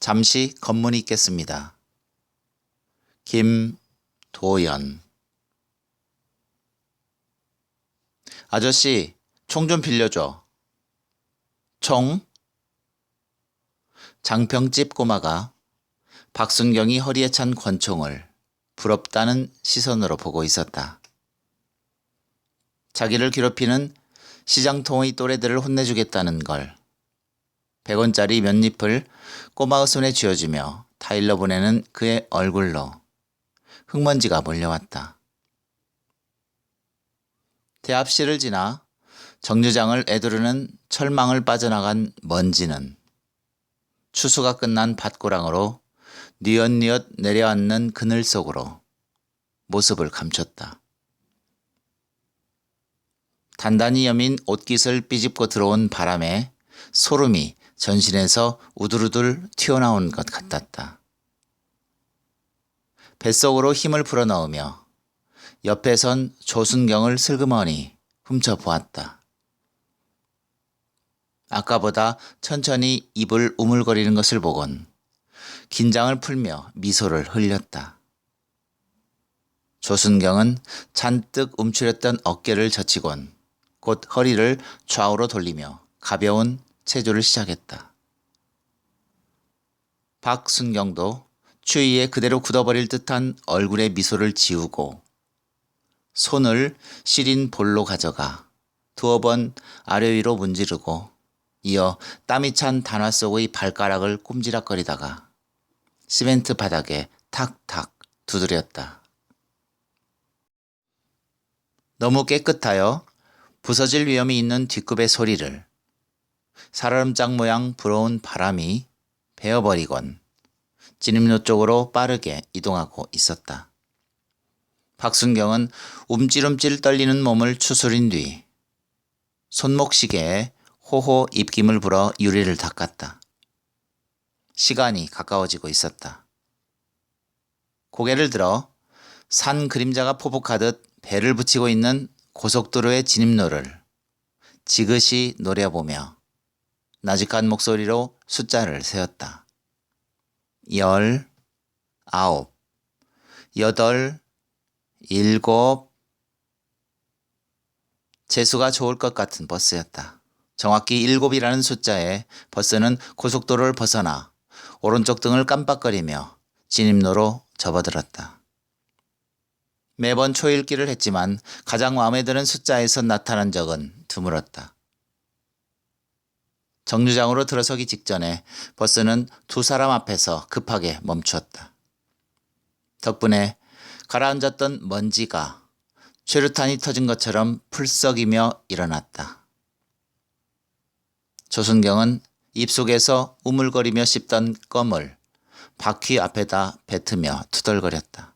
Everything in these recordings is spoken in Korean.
잠시 검문이 있겠습니다. 김도연. 아저씨, 총 좀 빌려줘. 총? 장평집 꼬마가 박순경이 허리에 찬 권총을 부럽다는 시선으로 보고 있었다. 자기를 괴롭히는 시장통의 또래들을 혼내주겠다는 걸 100원짜리 몇 잎을 꼬마의 손에 쥐어주며 타일러 보내는 그의 얼굴로 흙먼지가 몰려왔다. 대합실을 지나 정류장을 애두르는 철망을 빠져나간 먼지는 추수가 끝난 밭고랑으로 뉘엿뉘엿 내려앉는 그늘 속으로 모습을 감췄다. 단단히 여민 옷깃을 삐집고 들어온 바람에 소름이 전신에서 우두루들 튀어나온 것 같았다. 뱃속으로 힘을 불어넣으며 옆에 선 조순경을 슬그머니 훔쳐보았다. 아까보다 천천히 입을 우물거리는 것을 보곤 긴장을 풀며 미소를 흘렸다. 조순경은 잔뜩 움츠렸던 어깨를 젖히곤 곧 허리를 좌우로 돌리며 가벼운 체조를 시작했다. 박순경도 추위에 그대로 굳어버릴 듯한 얼굴의 미소를 지우고 손을 시린 볼로 가져가 두어 번 아래 위로 문지르고 이어 땀이 찬 단화 속의 발가락을 꼼지락거리다가 시멘트 바닥에 탁탁 두드렸다. 너무 깨끗하여 부서질 위험이 있는 뒷굽의 소리를 살얼음장 모양 불어온 바람이 베어버리곤 진입로 쪽으로 빠르게 이동하고 있었다. 박순경은 움찔움찔 떨리는 몸을 추스린 뒤 손목시계에 호호 입김을 불어 유리를 닦았다. 시간이 가까워지고 있었다. 고개를 들어 산 그림자가 포복하듯 배를 붙이고 있는 고속도로의 진입로를 지그시 노려보며 나직한 목소리로 숫자를 세었다. 19, 8, 7. 재수가 좋을 것 같은 버스였다. 정확히 7이라는 숫자에 버스는 고속도로를 벗어나 오른쪽 등을 깜빡거리며 진입로로 접어들었다. 매번 초읽기를 했지만 가장 마음에 드는 숫자에서 나타난 적은 드물었다. 정류장으로 들어서기 직전에 버스는 두 사람 앞에서 급하게 멈추었다. 덕분에 가라앉았던 먼지가 최루탄이 터진 것처럼 풀썩이며 일어났다. 조순경은 입속에서 우물거리며 씹던 껌을 바퀴 앞에다 뱉으며 투덜거렸다.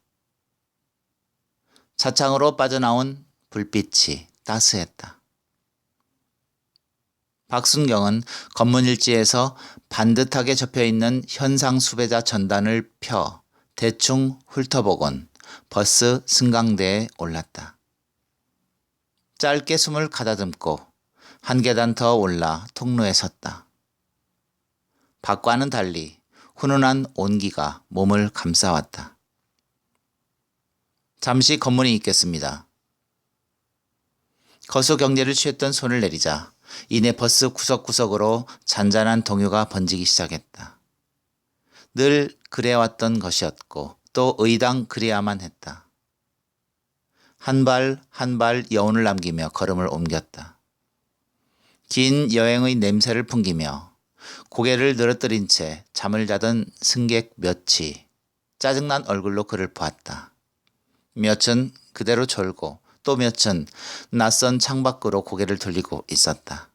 차창으로 빠져나온 불빛이 따스했다. 박순경은 검문일지에서 반듯하게 접혀있는 현상 수배자 전단을 펴 대충 훑어보곤 버스 승강대에 올랐다. 짧게 숨을 가다듬고 한 계단 더 올라 통로에 섰다. 밖과는 달리 훈훈한 온기가 몸을 감싸왔다. 잠시 검문이 있겠습니다. 거수 경례를 취했던 손을 내리자 이내 버스 구석구석으로 잔잔한 동요가 번지기 시작했다. 늘 그래왔던 것이었고 또 의당 그래야만 했다. 한 발 한 발 여운을 남기며 걸음을 옮겼다. 긴 여행의 냄새를 풍기며 고개를 늘어뜨린 채 잠을 자던 승객 몇이 짜증난 얼굴로 그를 보았다. 몇은 그대로 졸고 또 몇은 낯선 창밖으로 고개를 돌리고 있었다.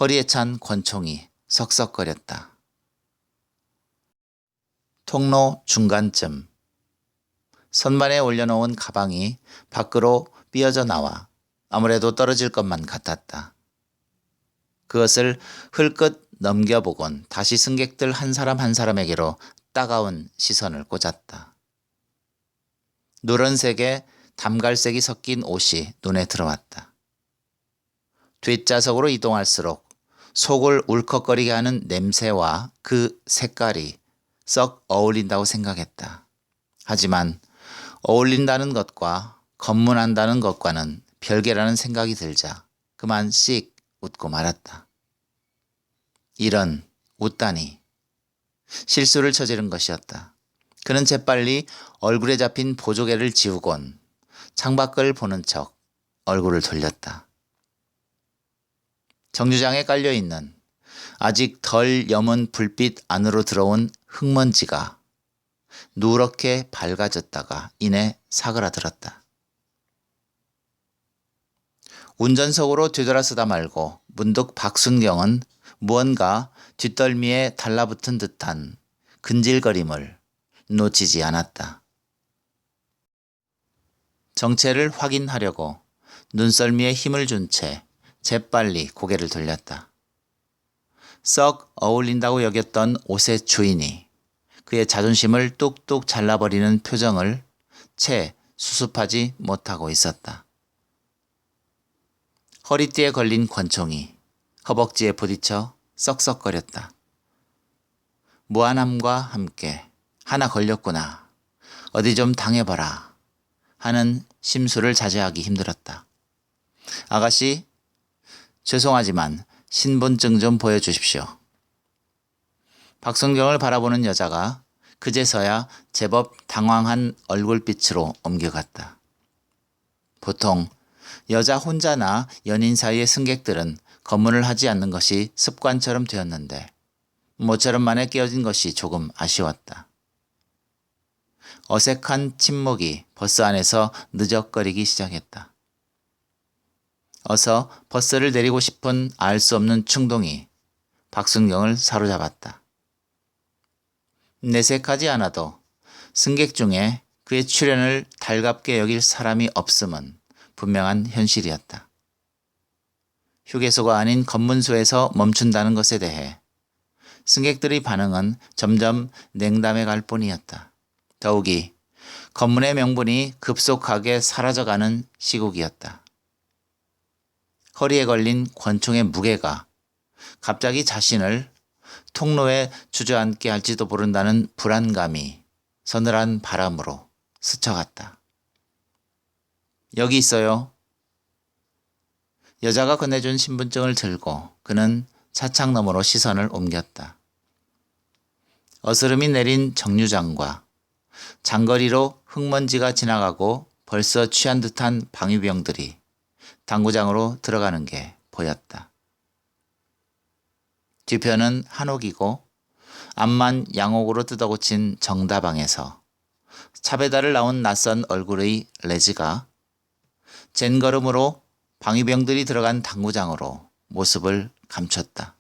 허리에 찬 권총이 석석거렸다. 통로 중간쯤 선반에 올려놓은 가방이 밖으로 삐어져 나와 아무래도 떨어질 것만 같았다. 그것을 흘끗 넘겨보곤 다시 승객들 한 사람 한 사람에게로 따가운 시선을 꽂았다. 누런색에 담갈색이 섞인 옷이 눈에 들어왔다. 뒷좌석으로 이동할수록 속을 울컥거리게 하는 냄새와 그 색깔이 썩 어울린다고 생각했다. 하지만 어울린다는 것과 검문한다는 것과는 별개라는 생각이 들자 그만 씩 웃고 말았다. 이런, 웃다니. 실수를 저지른 것이었다. 그는 재빨리 얼굴에 잡힌 보조개를 지우곤 창밖을 보는 척 얼굴을 돌렸다. 정류장에 깔려있는 아직 덜 여문 불빛 안으로 들어온 흙먼지가 누렇게 밝아졌다가 이내 사그라들었다. 운전석으로 뒤돌아서다 말고 문득 박순경은 무언가 뒷덜미에 달라붙은 듯한 근질거림을 놓치지 않았다. 정체를 확인하려고 눈썰미에 힘을 준 채 재빨리 고개를 돌렸다. 썩 어울린다고 여겼던 옷의 주인이 그의 자존심을 뚝뚝 잘라버리는 표정을 채 수습하지 못하고 있었다. 허리띠에 걸린 권총이 허벅지에 부딪혀 썩썩거렸다. 무안함과 함께 하나 걸렸구나. 어디 좀 당해봐라. 하는 심수를 자제하기 힘들었다. 아가씨, 죄송하지만 신분증 좀 보여주십시오. 박순경을 바라보는 여자가 그제서야 제법 당황한 얼굴빛으로 옮겨갔다. 보통 여자 혼자나 연인 사이의 승객들은 검문을 하지 않는 것이 습관처럼 되었는데 모처럼 만에 깨어진 것이 조금 아쉬웠다. 어색한 침묵이 버스 안에서 느적거리기 시작했다. 어서 버스를 내리고 싶은 알 수 없는 충동이 박순경을 사로잡았다. 내색하지 않아도 승객 중에 그의 출연을 달갑게 여길 사람이 없음은 분명한 현실이었다. 휴게소가 아닌 검문소에서 멈춘다는 것에 대해 승객들의 반응은 점점 냉담해 갈 뿐이었다. 더욱이 검문의 명분이 급속하게 사라져가는 시국이었다. 허리에 걸린 권총의 무게가 갑자기 자신을 통로에 주저앉게 할지도 모른다는 불안감이 서늘한 바람으로 스쳐갔다. 여기 있어요. 여자가 건네준 신분증을 들고 그는 차창 너머로 시선을 옮겼다. 어스름이 내린 정류장과 장거리로 흙먼지가 지나가고 벌써 취한 듯한 방위병들이 당구장으로 들어가는 게 보였다. 뒤편은 한옥이고 앞만 양옥으로 뜯어고친 정다방에서 차배달을 나온 낯선 얼굴의 레즈가 젠걸음으로 방위병들이 들어간 당구장으로 모습을 감췄다.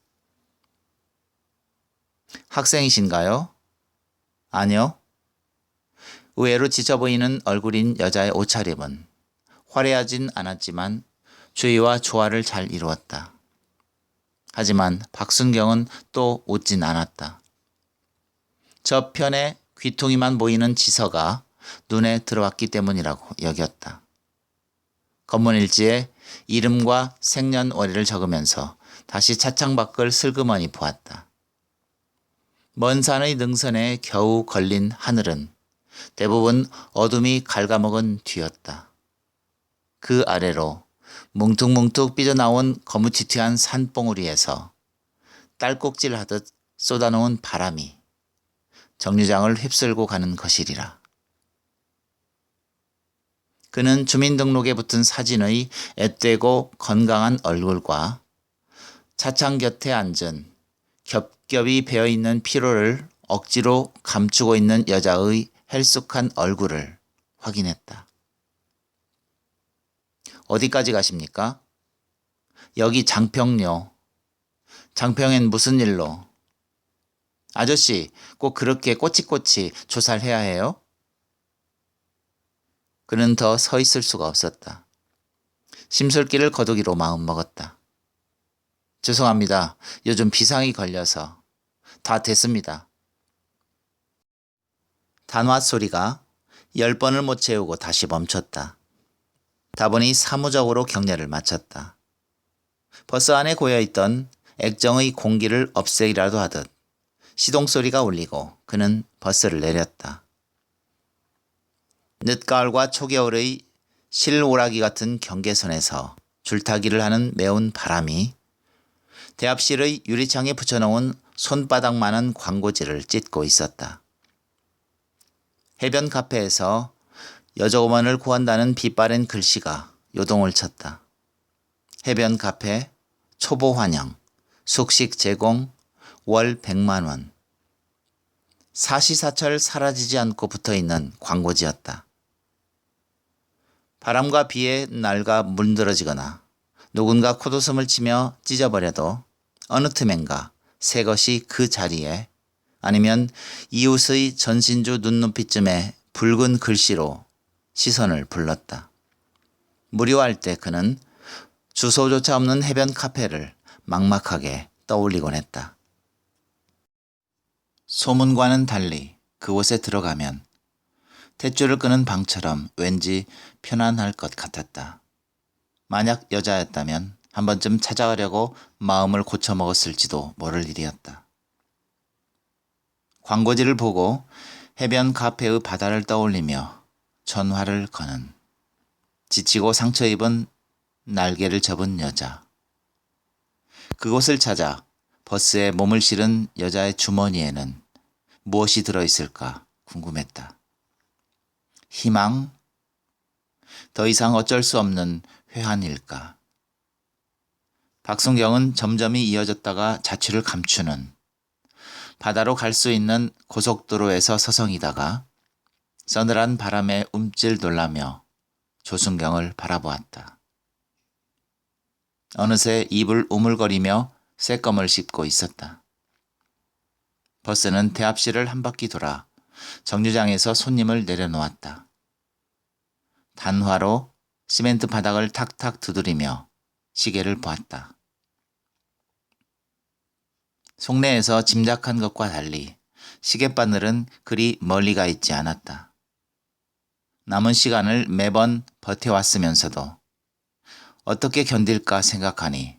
학생이신가요? 아니요. 의외로 지쳐 보이는 얼굴인 여자의 옷차림은 화려하진 않았지만 주의와 조화를 잘 이루었다. 하지만 박순경은 또 웃진 않았다. 저편에 귀퉁이만 보이는 지서가 눈에 들어왔기 때문이라고 여겼다. 검문일지에 이름과 생년월일을 적으면서 다시 차창 밖을 슬그머니 보았다. 먼 산의 능선에 겨우 걸린 하늘은 대부분 어둠이 갉아먹은 뒤였다. 그 아래로 뭉툭뭉툭 삐져나온 거무튀튀한 산봉우리에서 딸꾹질하듯 쏟아놓은 바람이 정류장을 휩쓸고 가는 것이리라. 그는 주민등록에 붙은 사진의 앳되고 건강한 얼굴과 차창 곁에 앉은 겹겹이 배어있는 피로를 억지로 감추고 있는 여자의 헬쑥한 얼굴을 확인했다. 어디까지 가십니까? 여기 장평요. 장평엔 무슨 일로? 아저씨, 꼭 그렇게 꼬치꼬치 조사를 해야 해요? 그는 더 서 있을 수가 없었다. 심술기를 거두기로 마음먹었다. 죄송합니다. 요즘 비상이 걸려서. 다 됐습니다. 단화 소리가 10번을 못 채우고 다시 멈췄다. 다분히 사무적으로 경례를 마쳤다. 버스 안에 고여있던 액정의 공기를 없애기라도 하듯 시동소리가 울리고 그는 버스를 내렸다. 늦가을과 초겨울의 실오라기 같은 경계선에서 줄타기를 하는 매운 바람이 대합실의 유리창에 붙여놓은 손바닥만한 광고지를 찢고 있었다. 해변 카페에서 여직원을 구한다는 빛바랜 글씨가 요동을 쳤다. 해변 카페, 초보 환영, 숙식 제공, 월 100만 원. 사시사철 사라지지 않고 붙어있는 광고지였다. 바람과 비에 낡아 물들어지거나 누군가 콧웃음을 치며 찢어버려도 어느 틈엔가 새 것이 그 자리에 아니면 이웃의 전신주 눈높이쯤에 붉은 글씨로 시선을 불렀다. 무료할 때 그는 주소조차 없는 해변 카페를 막막하게 떠올리곤 했다. 소문과는 달리 그곳에 들어가면 탯줄을 끄는 방처럼 왠지 편안할 것 같았다. 만약 여자였다면 한 번쯤 찾아가려고 마음을 고쳐먹었을지도 모를 일이었다. 광고지를 보고 해변 카페의 바다를 떠올리며 전화를 거는 지치고 상처 입은 날개를 접은 여자. 그곳을 찾아 버스에 몸을 실은 여자의 주머니에는 무엇이 들어있을까 궁금했다. 희망? 더 이상 어쩔 수 없는 회한일까? 박순경은 점점이 이어졌다가 자취를 감추는 바다로 갈 수 있는 고속도로에서 서성이다가 서늘한 바람에 움찔 놀라며 조순경을 바라보았다. 어느새 입을 우물거리며 새껌을 씹고 있었다. 버스는 대합실을 한 바퀴 돌아 정류장에서 손님을 내려놓았다. 단화로 시멘트 바닥을 탁탁 두드리며 시계를 보았다. 속내에서 짐작한 것과 달리 시계바늘은 그리 멀리 가 있지 않았다. 남은 시간을 매번 버텨왔으면서도 어떻게 견딜까 생각하니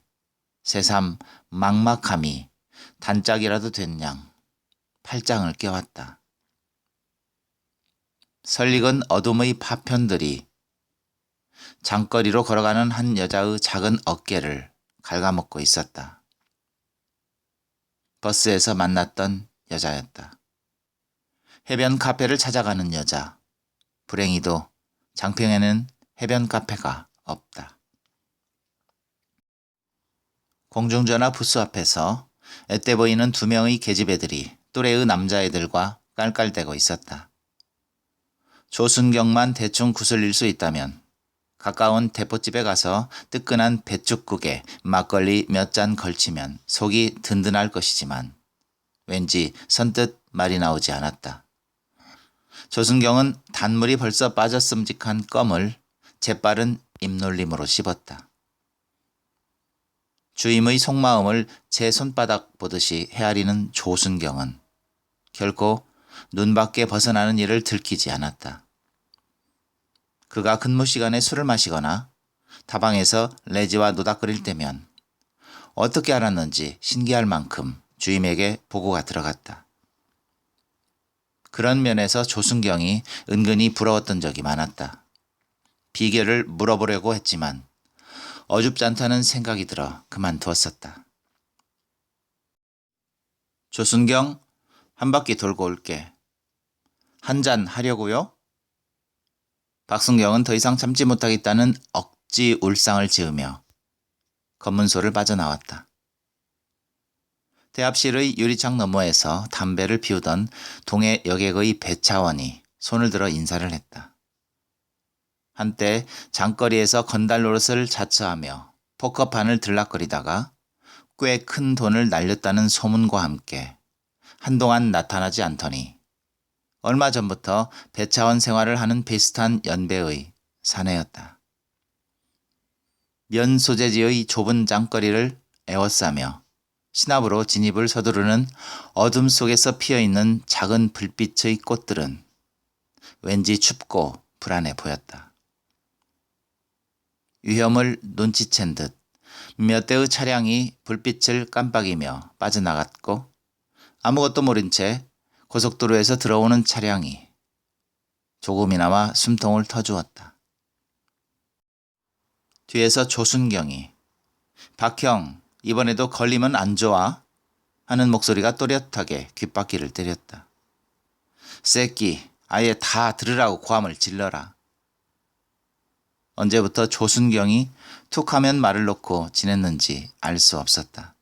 새삼 막막함이 단짝이라도 된 양 팔짱을 껴왔다. 설익은 어둠의 파편들이 장거리로 걸어가는 한 여자의 작은 어깨를 갉아먹고 있었다. 버스에서 만났던 여자였다. 해변 카페를 찾아가는 여자. 불행히도 장평에는 해변 카페가 없다. 공중전화 부스 앞에서 앳돼 보이는 두 명의 계집애들이 또래의 남자애들과 깔깔대고 있었다. 조순경만 대충 구슬릴 수 있다면 가까운 대포집에 가서 뜨끈한 배춧국에 막걸리 몇 잔 걸치면 속이 든든할 것이지만 왠지 선뜻 말이 나오지 않았다. 조순경은 단물이 벌써 빠졌음직한 껌을 재빠른 입놀림으로 씹었다. 주임의 속마음을 제 손바닥 보듯이 헤아리는 조순경은 결코 눈 밖에 벗어나는 일을 들키지 않았다. 그가 근무 시간에 술을 마시거나 다방에서 레지와 노닥거릴 때면 어떻게 알았는지 신기할 만큼 주임에게 보고가 들어갔다. 그런 면에서 조순경이 은근히 부러웠던 적이 많았다. 비결을 물어보려고 했지만 어줍지 않다는 생각이 들어 그만두었었다. 조순경, 한 바퀴 돌고 올게. 한 잔 하려고요? 박순경은 더 이상 참지 못하겠다는 억지 울상을 지으며 검문소를 빠져나왔다. 대합실의 유리창 너머에서 담배를 피우던 동해 여객의 배차원이 손을 들어 인사를 했다. 한때 장거리에서 건달 노릇을 자처하며 포커판을 들락거리다가 꽤 큰 돈을 날렸다는 소문과 함께 한동안 나타나지 않더니 얼마 전부터 배차원 생활을 하는 비슷한 연배의 사내였다. 면 소재지의 좁은 장거리를 에워싸며 신압으로 진입을 서두르는 어둠 속에서 피어있는 작은 불빛의 꽃들은 왠지 춥고 불안해 보였다. 위험을 눈치챈 듯 몇 대의 차량이 불빛을 깜빡이며 빠져나갔고 아무것도 모른 채 고속도로에서 들어오는 차량이 조금이나마 숨통을 터주었다. 뒤에서 조순경이 박형, 이번에도 걸리면 안 좋아? 하는 목소리가 또렷하게 귓바퀴를 때렸다. 새끼, 아예 다 들으라고 고함을 질러라. 언제부터 조순경이 툭하면 말을 놓고 지냈는지 알 수 없었다.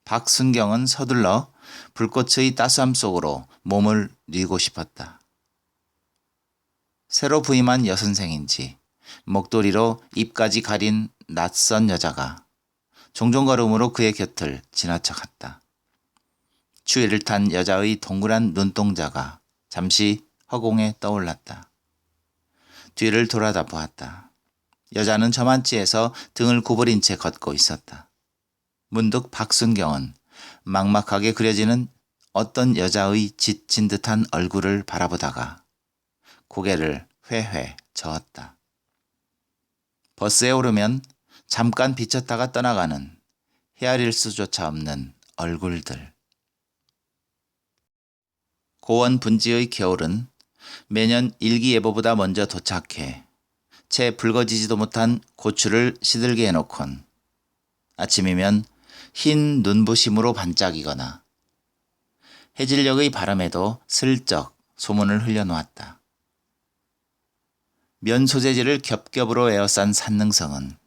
박순경은 서둘러 불꽃의 따스함 속으로 몸을 뉘고 싶었다. 새로 부임한 여선생인지 목도리로 입까지 가린 낯선 여자가 종종 걸음으로 그의 곁을 지나쳐 갔다. 추위를 탄 여자의 동그란 눈동자가 잠시 허공에 떠올랐다. 뒤를 돌아다 보았다. 여자는 저만치에서 등을 구부린 채 걷고 있었다. 문득 박순경은 막막하게 그려지는 어떤 여자의 지친 듯한 얼굴을 바라보다가 고개를 회회 저었다. 버스에 오르면 잠깐 비쳤다가 떠나가는 헤아릴 수조차 없는 얼굴들. 고원 분지의 겨울은 매년 일기예보보다 먼저 도착해 채 붉어지지도 못한 고추를 시들게 해놓곤 아침이면 흰 눈부심으로 반짝이거나 해질녘의 바람에도 슬쩍 소문을 흘려놓았다. 면 소재지를 겹겹으로 에워싼 산능성은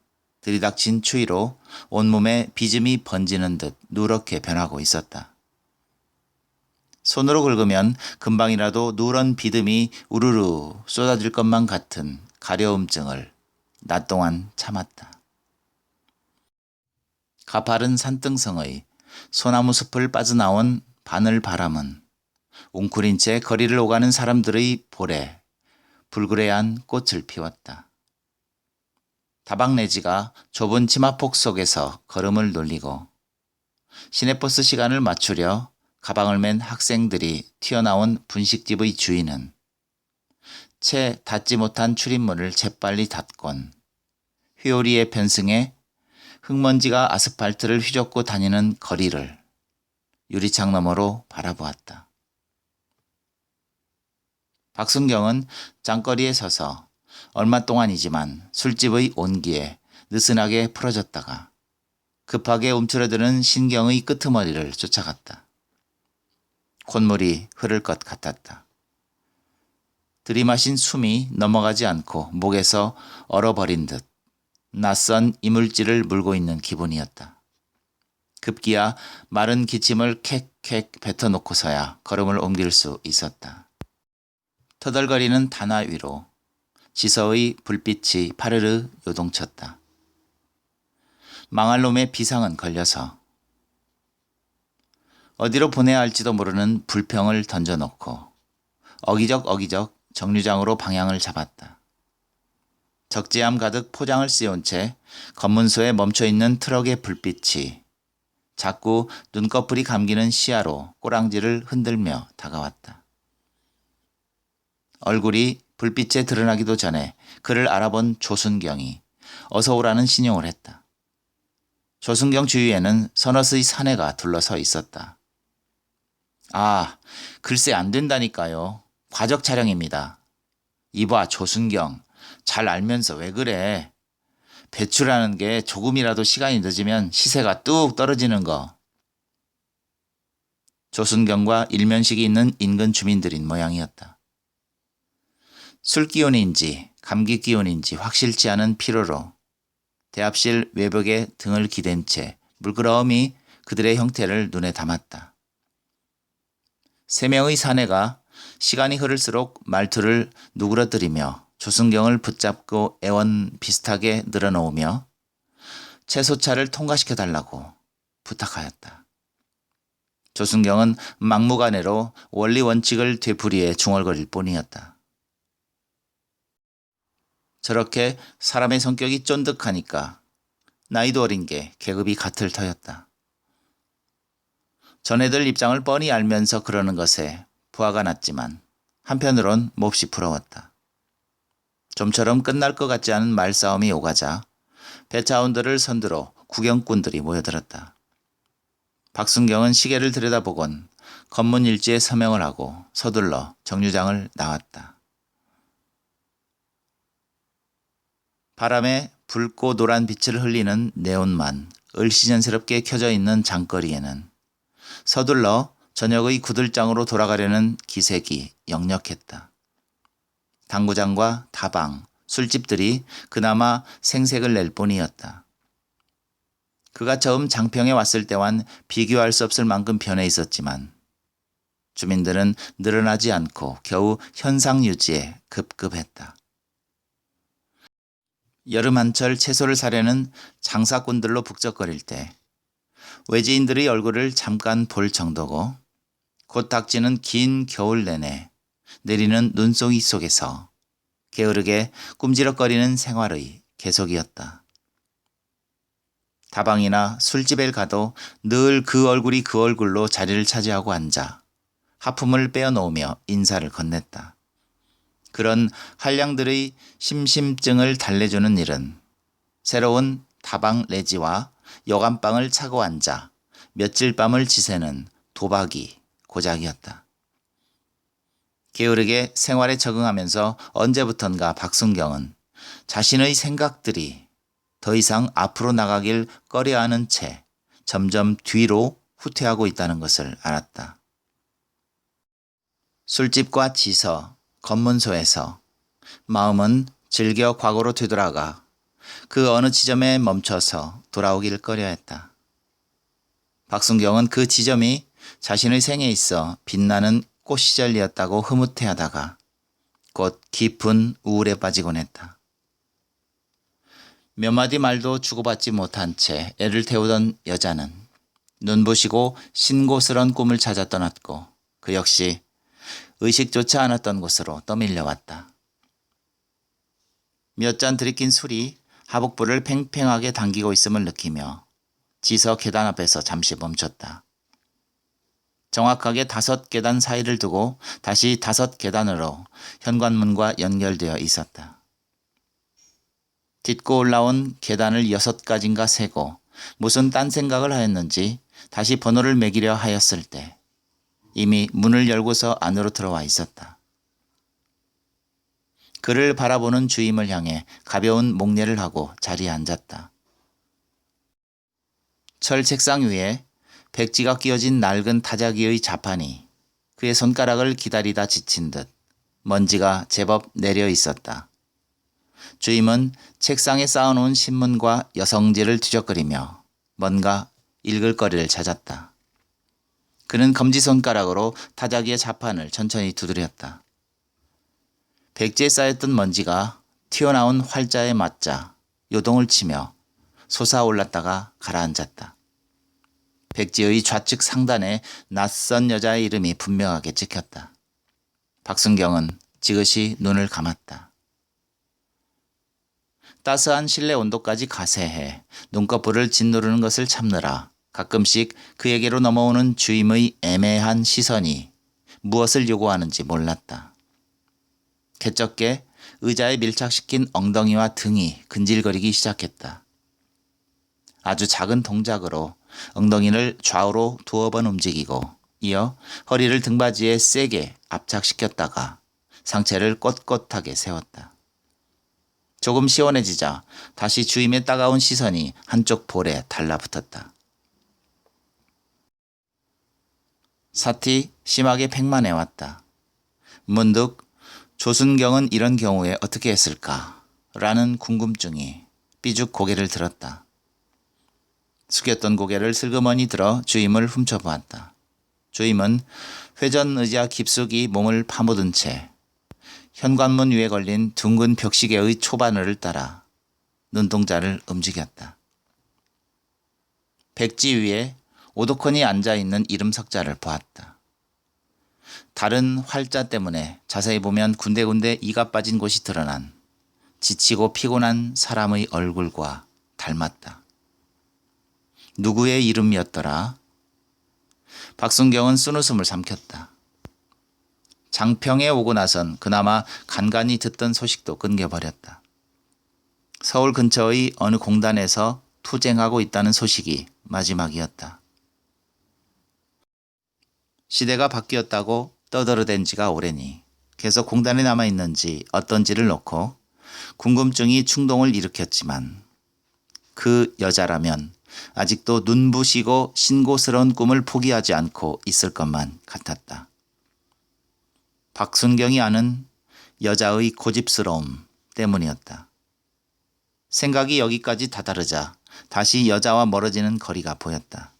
들이닥친 추위로 온몸에 비즘이 번지는 듯 누렇게 변하고 있었다. 손으로 긁으면 금방이라도 누런 비듬이 우르르 쏟아질 것만 같은 가려움증을 낮 동안 참았다. 가파른 산등성의 소나무 숲을 빠져나온 바늘 바람은 웅크린 채 거리를 오가는 사람들의 볼에 불그레한 꽃을 피웠다. 다방내지가 좁은 치마폭 속에서 걸음을 놀리고 시내버스 시간을 맞추려 가방을 맨 학생들이 튀어나온 분식집의 주인은 채 닫지 못한 출입문을 재빨리 닫곤 회오리에 편승해 흙먼지가 아스팔트를 휘젓고 다니는 거리를 유리창 너머로 바라보았다. 박순경은 장거리에 서서 얼마 동안이지만 술집의 온기에 느슨하게 풀어졌다가 급하게 움츠러드는 신경의 끄트머리를 쫓아갔다. 콧물이 흐를 것 같았다. 들이마신 숨이 넘어가지 않고 목에서 얼어버린 듯 낯선 이물질을 물고 있는 기분이었다. 급기야 마른 기침을 캑캑 뱉어놓고서야 걸음을 옮길 수 있었다. 터덜거리는 단화 위로 지서의 불빛이 파르르 요동쳤다. 망할 놈의 비상은 걸려서 어디로 보내야 할지도 모르는 불평을 던져놓고 어기적 정류장으로 방향을 잡았다. 적재함 가득 포장을 씌운 채 검문소에 멈춰있는 트럭의 불빛이 자꾸 눈꺼풀이 감기는 시야로 꼬랑지를 흔들며 다가왔다. 얼굴이 불빛에 드러나기도 전에 그를 알아본 조순경이 어서 오라는 신용을 했다. 조순경 주위에는 서너스의 사내가 둘러서 있었다. 아, 글쎄 안 된다니까요. 과적 차량입니다. 이봐 조순경, 잘 알면서 왜 그래. 배출하는 게 조금이라도 시간이 늦으면 시세가 뚝 떨어지는 거. 조순경과 일면식이 있는 인근 주민들인 모양이었다. 술 기운인지 감기 기운인지 확실치 않은 피로로 대합실 외벽에 등을 기댄 채 물끄러미 그들의 형태를 눈에 담았다. 세 명의 사내가 시간이 흐를수록 말투를 누그러뜨리며 조순경을 붙잡고 애원 비슷하게 늘어놓으며 채소차를 통과시켜달라고 부탁하였다. 조순경은 막무가내로 원리 원칙을 되풀이해 중얼거릴 뿐이었다. 저렇게 사람의 성격이 쫀득하니까 나이도 어린 게 계급이 같을 터였다. 전애들 입장을 뻔히 알면서 그러는 것에 부하가 났지만 한편으론 몹시 부러웠다. 좀처럼 끝날 것 같지 않은 말싸움이 오가자 배차원들을 선두로 구경꾼들이 모여들었다. 박순경은 시계를 들여다보곤 검문 일지에 서명을 하고 서둘러 정류장을 나왔다. 바람에 붉고 노란 빛을 흘리는 네온만 을씨년스럽게 켜져 있는 장거리에는 서둘러 저녁의 구들장으로 돌아가려는 기색이 역력했다. 당구장과 다방, 술집들이 그나마 생색을 낼 뿐이었다. 그가 처음 장평에 왔을 때와는 비교할 수 없을 만큼 변해 있었지만 주민들은 늘어나지 않고 겨우 현상 유지에 급급했다. 여름 한철 채소를 사려는 장사꾼들로 북적거릴 때 외지인들의 얼굴을 잠깐 볼 정도고 곧 닥치는 긴 겨울 내내 내리는 눈송이 속에서 게으르게 꿈지럭거리는 생활의 계속이었다. 다방이나 술집에 가도 늘 그 얼굴이 그 얼굴로 자리를 차지하고 앉아 하품을 빼어놓으며 인사를 건넸다. 그런 한량들의 심심증을 달래주는 일은 새로운 다방 레지와 여간방을 차고 앉아 며칠 밤을 지새는 도박이 고작이었다. 게으르게 생활에 적응하면서 언제부턴가 박순경은 자신의 생각들이 더 이상 앞으로 나가길 꺼려하는 채 점점 뒤로 후퇴하고 있다는 것을 알았다. 술집과 지서, 검문소에서 마음은 즐겨 과거로 되돌아가 그 어느 지점에 멈춰서 돌아오길 꺼려했다. 박순경은 그 지점이 자신의 생에 있어 빛나는 꽃 시절이었다고 흐뭇해하다가 곧 깊은 우울에 빠지곤 했다. 몇 마디 말도 주고받지 못한 채 애를 태우던 여자는 눈부시고 신고스런 꿈을 찾아 떠났고 그 역시 의식조차 않았던 곳으로 떠밀려왔다. 몇 잔 들이킨 술이 하복부를 팽팽하게 당기고 있음을 느끼며 지서 계단 앞에서 잠시 멈췄다. 정확하게 5계단 사이를 두고 다시 5계단으로 현관문과 연결되어 있었다. 딛고 올라온 계단을 6가지인가 세고 무슨 딴 생각을 하였는지 다시 번호를 매기려 하였을 때 이미 문을 열고서 안으로 들어와 있었다. 그를 바라보는 주임을 향해 가벼운 목례를 하고 자리에 앉았다. 철 책상 위에 백지가 끼어진 낡은 타자기의 자판이 그의 손가락을 기다리다 지친 듯 먼지가 제법 내려 있었다. 주임은 책상에 쌓아놓은 신문과 여성지를 뒤적거리며 뭔가 읽을 거리를 찾았다. 그는 검지손가락으로 타자기의 자판을 천천히 두드렸다. 백지에 쌓였던 먼지가 튀어나온 활자에 맞자 요동을 치며 솟아올랐다가 가라앉았다. 백지의 좌측 상단에 낯선 여자의 이름이 분명하게 찍혔다. 박순경은 지그시 눈을 감았다. 따스한 실내 온도까지 가세해 눈꺼풀을 짓누르는 것을 참느라 가끔씩 그에게로 넘어오는 주임의 애매한 시선이 무엇을 요구하는지 몰랐다. 개쩍게 의자에 밀착시킨 엉덩이와 등이 근질거리기 시작했다. 아주 작은 동작으로 엉덩이를 좌우로 2번 움직이고 이어 허리를 등받이에 세게 압착시켰다가 상체를 꼿꼿하게 세웠다. 조금 시원해지자 다시 주임의 따가운 시선이 한쪽 볼에 달라붙었다. 사티 심하게 팽만해왔다. 문득 조순경은 이런 경우에 어떻게 했을까? 라는 궁금증이 삐죽 고개를 들었다. 숙였던 고개를 슬그머니 들어 주임을 훔쳐보았다. 주임은 회전 의자 깊숙이 몸을 파묻은 채 현관문 위에 걸린 둥근 벽시계의 초바늘을 따라 눈동자를 움직였다. 백지 위에 오도콘이 앉아있는 이름 석자를 보았다. 다른 활자 때문에 자세히 보면 군데군데 이가 빠진 곳이 드러난 지치고 피곤한 사람의 얼굴과 닮았다. 누구의 이름이었더라? 박순경은 쓴웃음을 삼켰다. 장평에 오고 나선 그나마 간간히 듣던 소식도 끊겨버렸다. 서울 근처의 어느 공단에서 투쟁하고 있다는 소식이 마지막이었다. 시대가 바뀌었다고 떠들어댄 지가 오래니 계속 공단에 남아있는지 어떤지를 놓고 궁금증이 충동을 일으켰지만 그 여자라면 아직도 눈부시고 신고스러운 꿈을 포기하지 않고 있을 것만 같았다. 박순경이 아는 여자의 고집스러움 때문이었다. 생각이 여기까지 다다르자 다시 여자와 멀어지는 거리가 보였다.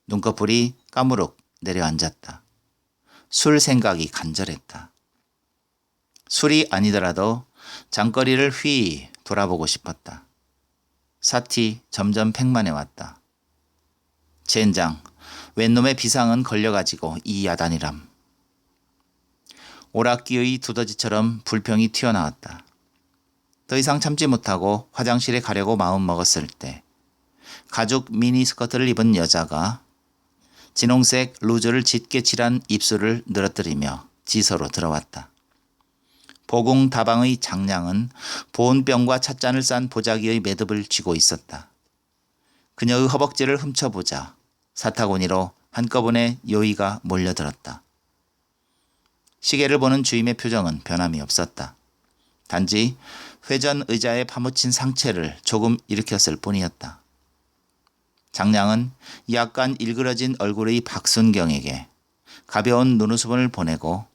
눈꺼풀이 까무룩 내려앉았다. 술 생각이 간절했다. 술이 아니더라도 장거리를 휘 돌아보고 싶었다. 사티 점점 팽만해 왔다. 젠장, 웬놈의 비상은 걸려가지고 이 야단이람. 오락기의 두더지처럼 불평이 튀어나왔다. 더 이상 참지 못하고 화장실에 가려고 마음먹었을 때 가죽 미니스커트를 입은 여자가 진홍색 루즈를 짙게 칠한 입술을 늘어뜨리며 지서로 들어왔다. 보궁다방의 장량은 보온병과 찻잔을 싼 보자기의 매듭을 쥐고 있었다. 그녀의 허벅지를 훔쳐보자 사타구니로 한꺼번에 요의가 몰려들었다. 시계를 보는 주임의 표정은 변함이 없었다. 단지 회전 의자에 파묻힌 상체를 조금 일으켰을 뿐이었다. 장량은 약간 일그러진 얼굴의 박순경에게 가벼운 눈웃음을 보내고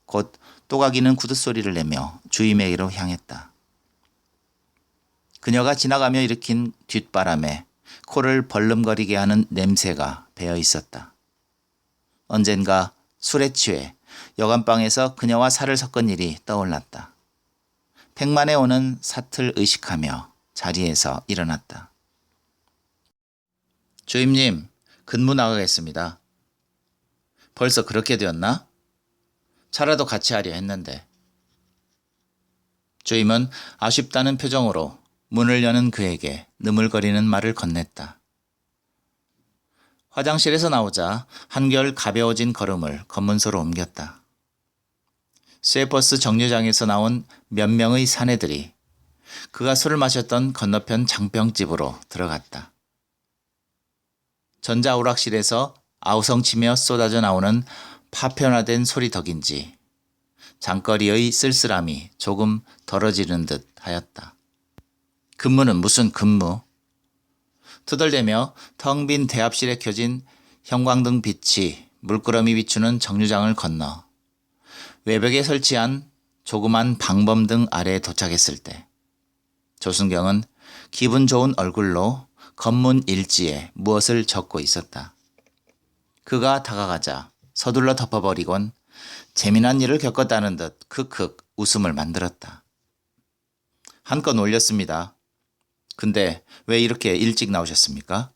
곧 또각이는 구둣소리를 내며 주임에게로 향했다. 그녀가 지나가며 일으킨 뒷바람에 코를 벌름거리게 하는 냄새가 배어 있었다. 언젠가 술에 취해 여간방에서 그녀와 살을 섞은 일이 떠올랐다. 팽만에 오는 사틀 의식하며 자리에서 일어났다. 주임님, 근무 나가겠습니다. 벌써 그렇게 되었나? 차라도 같이 하려 했는데. 주임은 아쉽다는 표정으로 문을 여는 그에게 느물거리는 말을 건넸다. 화장실에서 나오자 한결 가벼워진 걸음을 검문소로 옮겼다. 쇠버스 정류장에서 나온 몇 명의 사내들이 그가 술을 마셨던 건너편 장병집으로 들어갔다. 전자오락실에서 아우성치며 쏟아져 나오는 파편화된 소리 덕인지 장거리의 쓸쓸함이 조금 덜어지는 듯 하였다. 근무는 무슨 근무? 투덜대며 텅 빈 대합실에 켜진 형광등 빛이 물끄러미 비추는 정류장을 건너 외벽에 설치한 조그만 방범등 아래에 도착했을 때 조순경은 기분 좋은 얼굴로 검문 일지에 무엇을 적고 있었다. 그가 다가가자 서둘러 덮어버리곤 재미난 일을 겪었다는 듯 크크 웃음을 만들었다. 한 건 올렸습니다. 근데 왜 이렇게 일찍 나오셨습니까?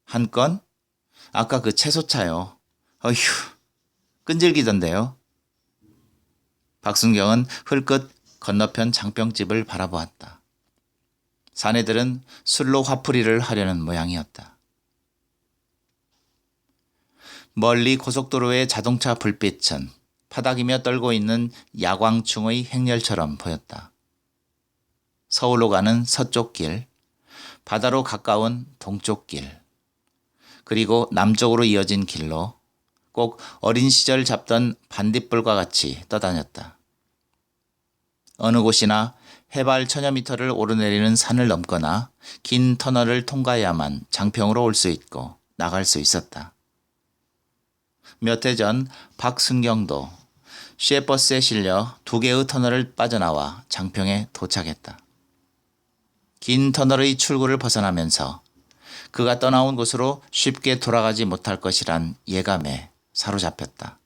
한 건? 아까 그 채소차요. 어휴, 끈질기던데요. 박순경은 흘끗 건너편 장병집을 바라보았다. 사내들은 술로 화풀이를 하려는 모양이었다. 멀리 고속도로의 자동차 불빛은 파닥이며 떨고 있는 야광충의 행렬처럼 보였다. 서울로 가는 서쪽 길, 바다로 가까운 동쪽 길, 그리고 남쪽으로 이어진 길로 꼭 어린 시절 잡던 반딧불과 같이 떠다녔다. 어느 곳이나 해발 1000여 미터를 오르내리는 산을 넘거나 긴 터널을 통과해야만 장평으로 올 수 있고 나갈 수 있었다. 몇 해 전 박순경도 시외버스에 실려 2개의 터널을 빠져나와 장평에 도착했다. 긴 터널의 출구를 벗어나면서 그가 떠나온 곳으로 쉽게 돌아가지 못할 것이란 예감에 사로잡혔다.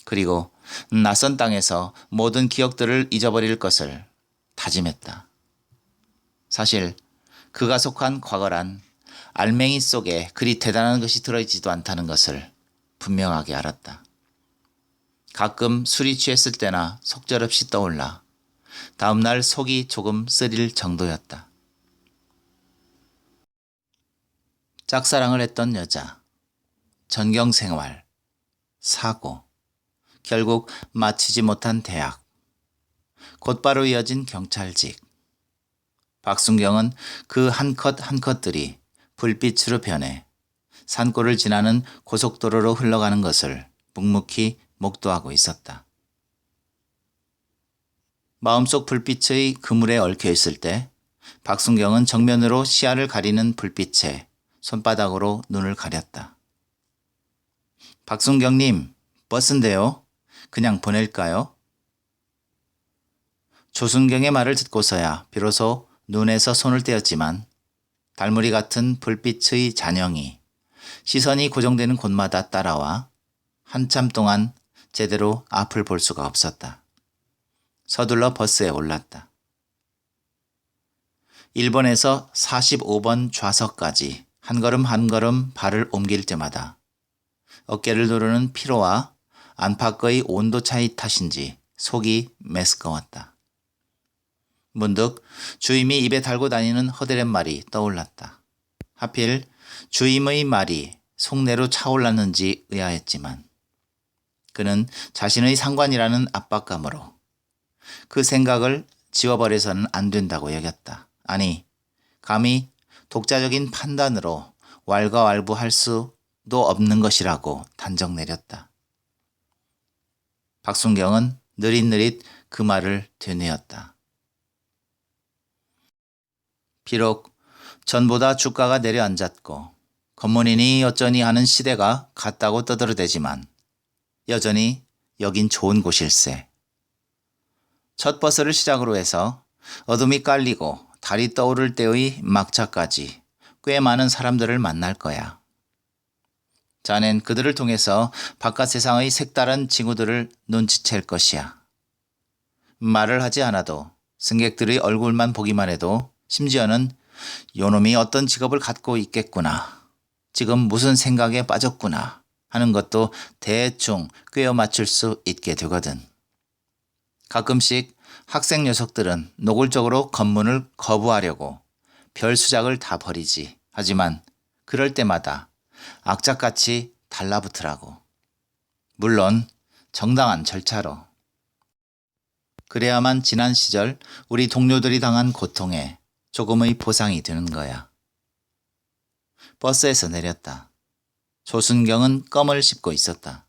그리고 낯선 땅에서 모든 기억들을 잊어버릴 것을 다짐했다. 사실 그가 속한 과거란 알맹이 속에 그리 대단한 것이 들어있지도 않다는 것을 분명하게 알았다. 가끔 술이 취했을 때나 속절없이 떠올라 다음날 속이 조금 쓰릴 정도였다. 짝사랑을 했던 여자, 전경생활, 사고, 결국 마치지 못한 대학, 곧바로 이어진 경찰직, 박순경은 그 한 컷 한 컷들이 불빛으로 변해 산골을 지나는 고속도로로 흘러가는 것을 묵묵히 목도하고 있었다. 마음속 불빛의 그물에 얽혀 있을 때 박순경은 정면으로 시야를 가리는 불빛에 손바닥으로 눈을 가렸다. 박순경님, 버스인데요. 그냥 보낼까요? 조순경의 말을 듣고서야 비로소 눈에서 손을 떼었지만 달무리 같은 불빛의 잔영이 시선이 고정되는 곳마다 따라와 한참 동안 제대로 앞을 볼 수가 없었다. 서둘러 버스에 올랐다. 1번에서 45번 좌석까지 한 걸음 한 걸음 발을 옮길 때마다 어깨를 누르는 피로와 안팎의 온도 차이 탓인지 속이 메스꺼웠다. 문득 주임이 입에 달고 다니는 허드렛 말이 떠올랐다. 하필 주임의 말이 속내로 차올랐는지 의아했지만 그는 자신의 상관이라는 압박감으로 그 생각을 지워버려서는 안 된다고 여겼다. 아니, 감히 독자적인 판단으로 왈가왈부할 수도 없는 것이라고 단정 내렸다. 박순경은 느릿느릿 그 말을 되뇌었다. 비록 전보다 주가가 내려앉았고 검문이니 어쩌니 하는 시대가 같다고 떠들어대지만 여전히 여긴 좋은 곳일세. 첫 버스를 시작으로 해서 어둠이 깔리고 달이 떠오를 때의 막차까지 꽤 많은 사람들을 만날 거야. 자넨 그들을 통해서 바깥 세상의 색다른 징후들을 눈치챌 것이야. 말을 하지 않아도 승객들의 얼굴만 보기만 해도 심지어는 요놈이 어떤 직업을 갖고 있겠구나, 지금 무슨 생각에 빠졌구나 하는 것도 대충 꿰어 맞출 수 있게 되거든. 가끔씩 학생 녀석들은 노골적으로 검문을 거부하려고 별 수작을 다 벌이지. 하지만 그럴 때마다 악착같이 달라붙으라고. 물론 정당한 절차로. 그래야만 지난 시절 우리 동료들이 당한 고통에 조금의 보상이 되는 거야. 버스에서 내렸다. 조순경은 껌을 씹고 있었다.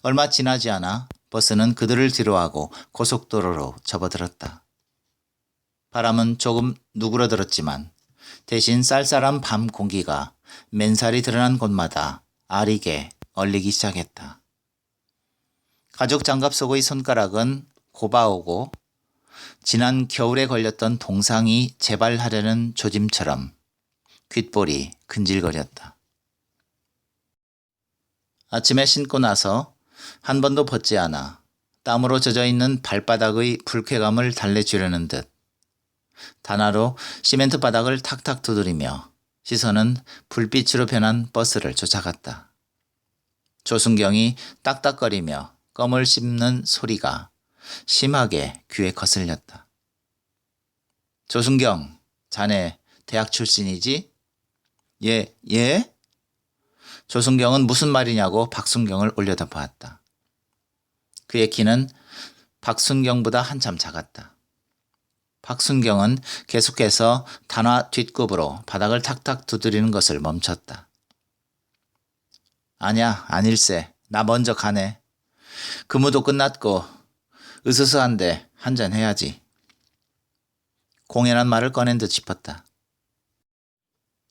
얼마 지나지 않아 버스는 그들을 뒤로하고 고속도로로 접어들었다. 바람은 조금 누그러들었지만 대신 쌀쌀한 밤 공기가 맨살이 드러난 곳마다 아리게 얼리기 시작했다. 가죽 장갑 속의 손가락은 고바오고 지난 겨울에 걸렸던 동상이 재발하려는 조짐처럼 귓볼이 근질거렸다. 아침에 신고 나서 한 번도 벗지 않아 땀으로 젖어있는 발바닥의 불쾌감을 달래주려는 듯 단화로 시멘트 바닥을 탁탁 두드리며 시선은 불빛으로 변한 버스를 쫓아갔다. 조순경이 딱딱거리며 껌을 씹는 소리가 심하게 귀에 거슬렸다. 조순경, 자네 대학 출신이지? 예? 조순경은 무슨 말이냐고 박순경을 올려다보았다. 그의 키는 박순경보다 한참 작았다. 박순경은 계속해서 단화 뒷굽으로 바닥을 탁탁 두드리는 것을 멈췄다. 아냐, 아닐세. 나 먼저 가네. 근무도 끝났고 으스스한데 한잔 해야지. 공연한 말을 꺼낸 듯 싶었다.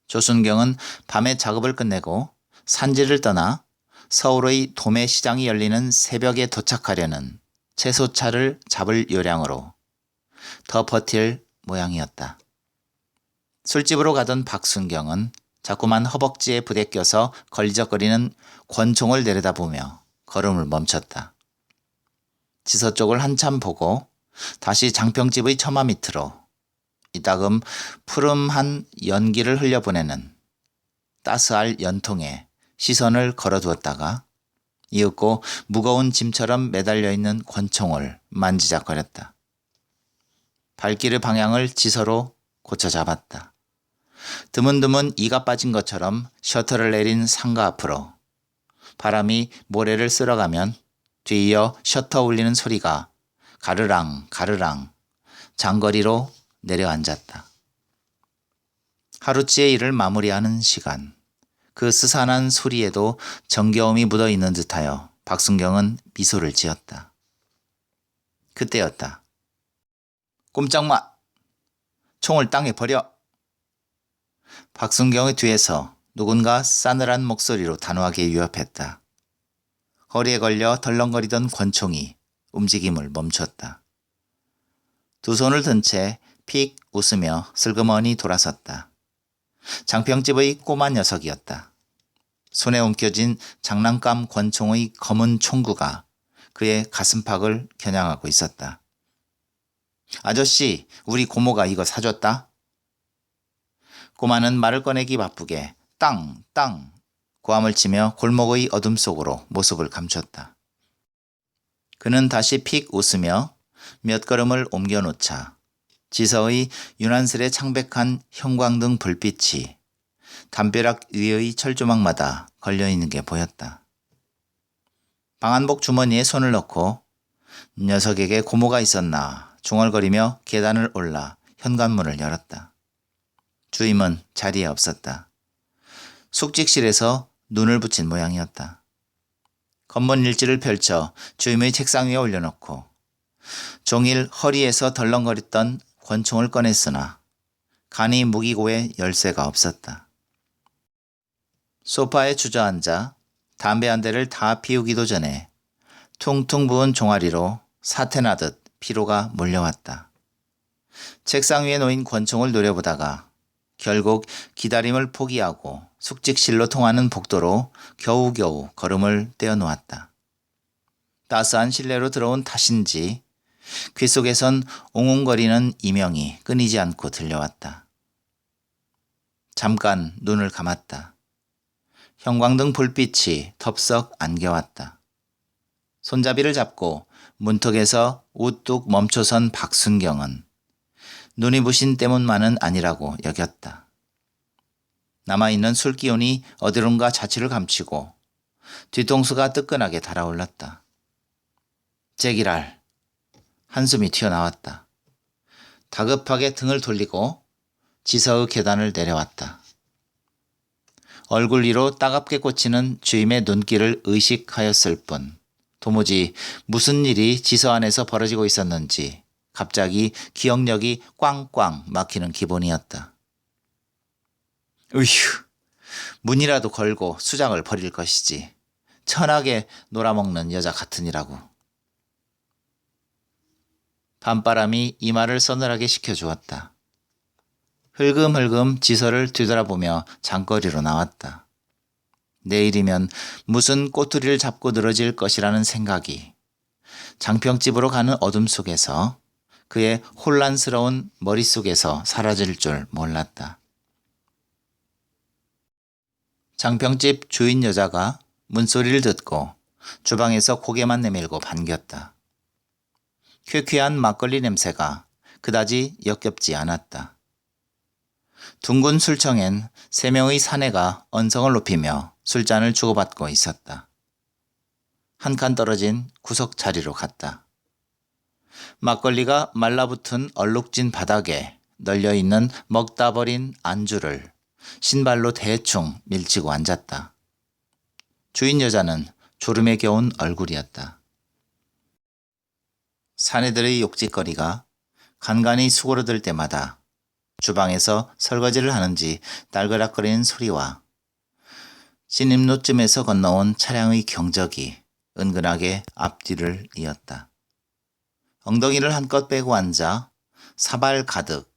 조순경은 밤에 작업을 끝내고 산지를 떠나 서울의 도매시장이 열리는 새벽에 도착하려는 채소차를 잡을 요량으로 더 버틸 모양이었다. 술집으로 가던 박순경은 자꾸만 허벅지에 부대껴서 걸리적거리는 권총을 내려다보며 걸음을 멈췄다. 지서 쪽을 한참 보고 다시 장평집의 처마 밑으로 이따금 푸름한 연기를 흘려보내는 따스할 연통에 시선을 걸어두었다가 이윽고 무거운 짐처럼 매달려 있는 권총을 만지작거렸다. 발길의 방향을 지서로 고쳐 잡았다. 드문드문 이가 빠진 것처럼 셔터를 내린 상가 앞으로 바람이 모래를 쓸어가면 뒤이어 셔터 울리는 소리가 가르랑 가르랑 장거리로 내려앉았다. 하루치의 일을 마무리하는 시간. 그 스산한 소리에도 정겨움이 묻어있는 듯하여 박순경은 미소를 지었다. 그때였다. 꼼짝마! 총을 땅에 버려! 박순경의 뒤에서 누군가 싸늘한 목소리로 단호하게 위협했다. 허리에 걸려 덜렁거리던 권총이 움직임을 멈췄다. 두 손을 든 채 픽 웃으며 슬그머니 돌아섰다. 장평집의 꼬마 녀석이었다. 손에 움켜진 장난감 권총의 검은 총구가 그의 가슴팍을 겨냥하고 있었다. 아저씨, 우리 고모가 이거 사줬다? 꼬마는 말을 꺼내기 바쁘게 땅, 땅 고함을 치며 골목의 어둠 속으로 모습을 감췄다. 그는 다시 픽 웃으며 몇 걸음을 옮겨놓자 지서의 유난스레 창백한 형광등 불빛이 담벼락 위의 철조망마다 걸려있는 게 보였다. 방한복 주머니에 손을 넣고 녀석에게 고모가 있었나 중얼거리며 계단을 올라 현관문을 열었다. 주임은 자리에 없었다. 숙직실에서 눈을 붙인 모양이었다. 검문 일지를 펼쳐 주임의 책상 위에 올려놓고 종일 허리에서 덜렁거렸던 권총을 꺼냈으나 간이 무기고에 열쇠가 없었다. 소파에 주저앉아 담배 한 대를 다 피우기도 전에 퉁퉁 부은 종아리로 사태나듯 피로가 몰려왔다. 책상 위에 놓인 권총을 노려보다가 결국 기다림을 포기하고 숙직실로 통하는 복도로 겨우겨우 걸음을 떼어놓았다. 따스한 실내로 들어온 탓인지 귀 속에선 옹웅거리는 이명이 끊이지 않고 들려왔다. 잠깐 눈을 감았다. 형광등 불빛이 덥석 안겨왔다. 손잡이를 잡고 문턱에서 우뚝 멈춰선 박순경은 눈이 부신 때문만은 아니라고 여겼다. 남아있는 술기운이 어디론가 자취를 감추고 뒤통수가 뜨끈하게 달아올랐다. 제기랄. 한숨이 튀어나왔다. 다급하게 등을 돌리고 지서의 계단을 내려왔다. 얼굴 위로 따갑게 꽂히는 주임의 눈길을 의식하였을 뿐 도무지 무슨 일이 지서 안에서 벌어지고 있었는지 갑자기 기억력이 꽝꽝 막히는 기분이었다. 으휴, 문이라도 걸고 수작을 벌일 것이지. 천하게 놀아먹는 여자 같으니라고. 밤바람이 이마를 서늘하게 식혀주었다. 흘금흘금 지서를 뒤돌아보며 장거리로 나왔다. 내일이면 무슨 꼬투리를 잡고 늘어질 것이라는 생각이 장평집으로 가는 어둠 속에서 그의 혼란스러운 머릿속에서 사라질 줄 몰랐다. 장평집 주인 여자가 문소리를 듣고 주방에서 고개만 내밀고 반겼다. 쾌쾌한 막걸리 냄새가 그다지 역겹지 않았다. 둥근 술청엔 3명의 사내가 언성을 높이며 술잔을 주고받고 있었다. 한 칸 떨어진 구석 자리로 갔다. 막걸리가 말라붙은 얼룩진 바닥에 널려있는 먹다 버린 안주를 신발로 대충 밀치고 앉았다. 주인 여자는 졸음에 겨운 얼굴이었다. 사내들의 욕짓거리가 간간히 수고로들 때마다 주방에서 설거지를 하는지 딸그락거리는 소리와 진입로쯤에서 건너온 차량의 경적이 은근하게 앞뒤를 이었다. 엉덩이를 한껏 빼고 앉아 사발 가득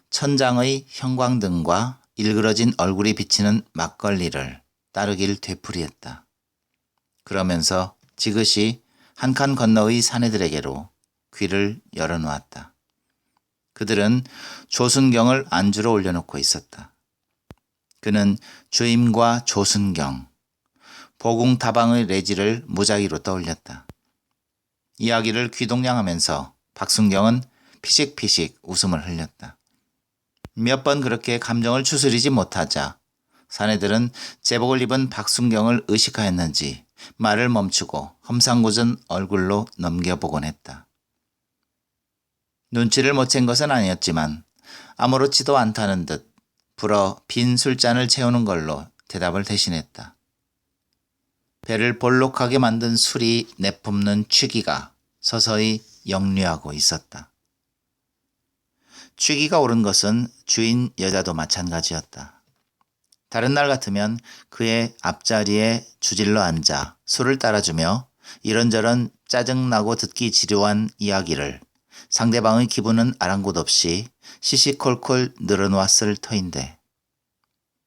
천장의 형광등과 일그러진 얼굴이 비치는 막걸리를 따르길 되풀이했다. 그러면서 지그시 한 칸 건너의 사내들에게로 귀를 열어놓았다. 그들은 조순경을 안주로 올려놓고 있었다. 그는 주임과 조순경, 보궁다방의 레지를 무작위로 떠올렸다. 이야기를 귀동냥하면서 박순경은 피식피식 웃음을 흘렸다. 몇 번 그렇게 감정을 추스리지 못하자 사내들은 제복을 입은 박순경을 의식하였는지 말을 멈추고 험상궂은 얼굴로 넘겨보곤 했다. 눈치를 못 챈 것은 아니었지만 아무렇지도 않다는 듯 불어 빈 술잔을 채우는 걸로 대답을 대신했다. 배를 볼록하게 만든 술이 내뿜는 취기가 서서히 역류하고 있었다. 취기가 오른 것은 주인 여자도 마찬가지였다. 다른 날 같으면 그의 앞자리에 주질러 앉아 술을 따라주며 이런저런 짜증나고 듣기 지루한 이야기를 상대방의 기분은 아랑곳 없이 시시콜콜 늘어놓았을 터인데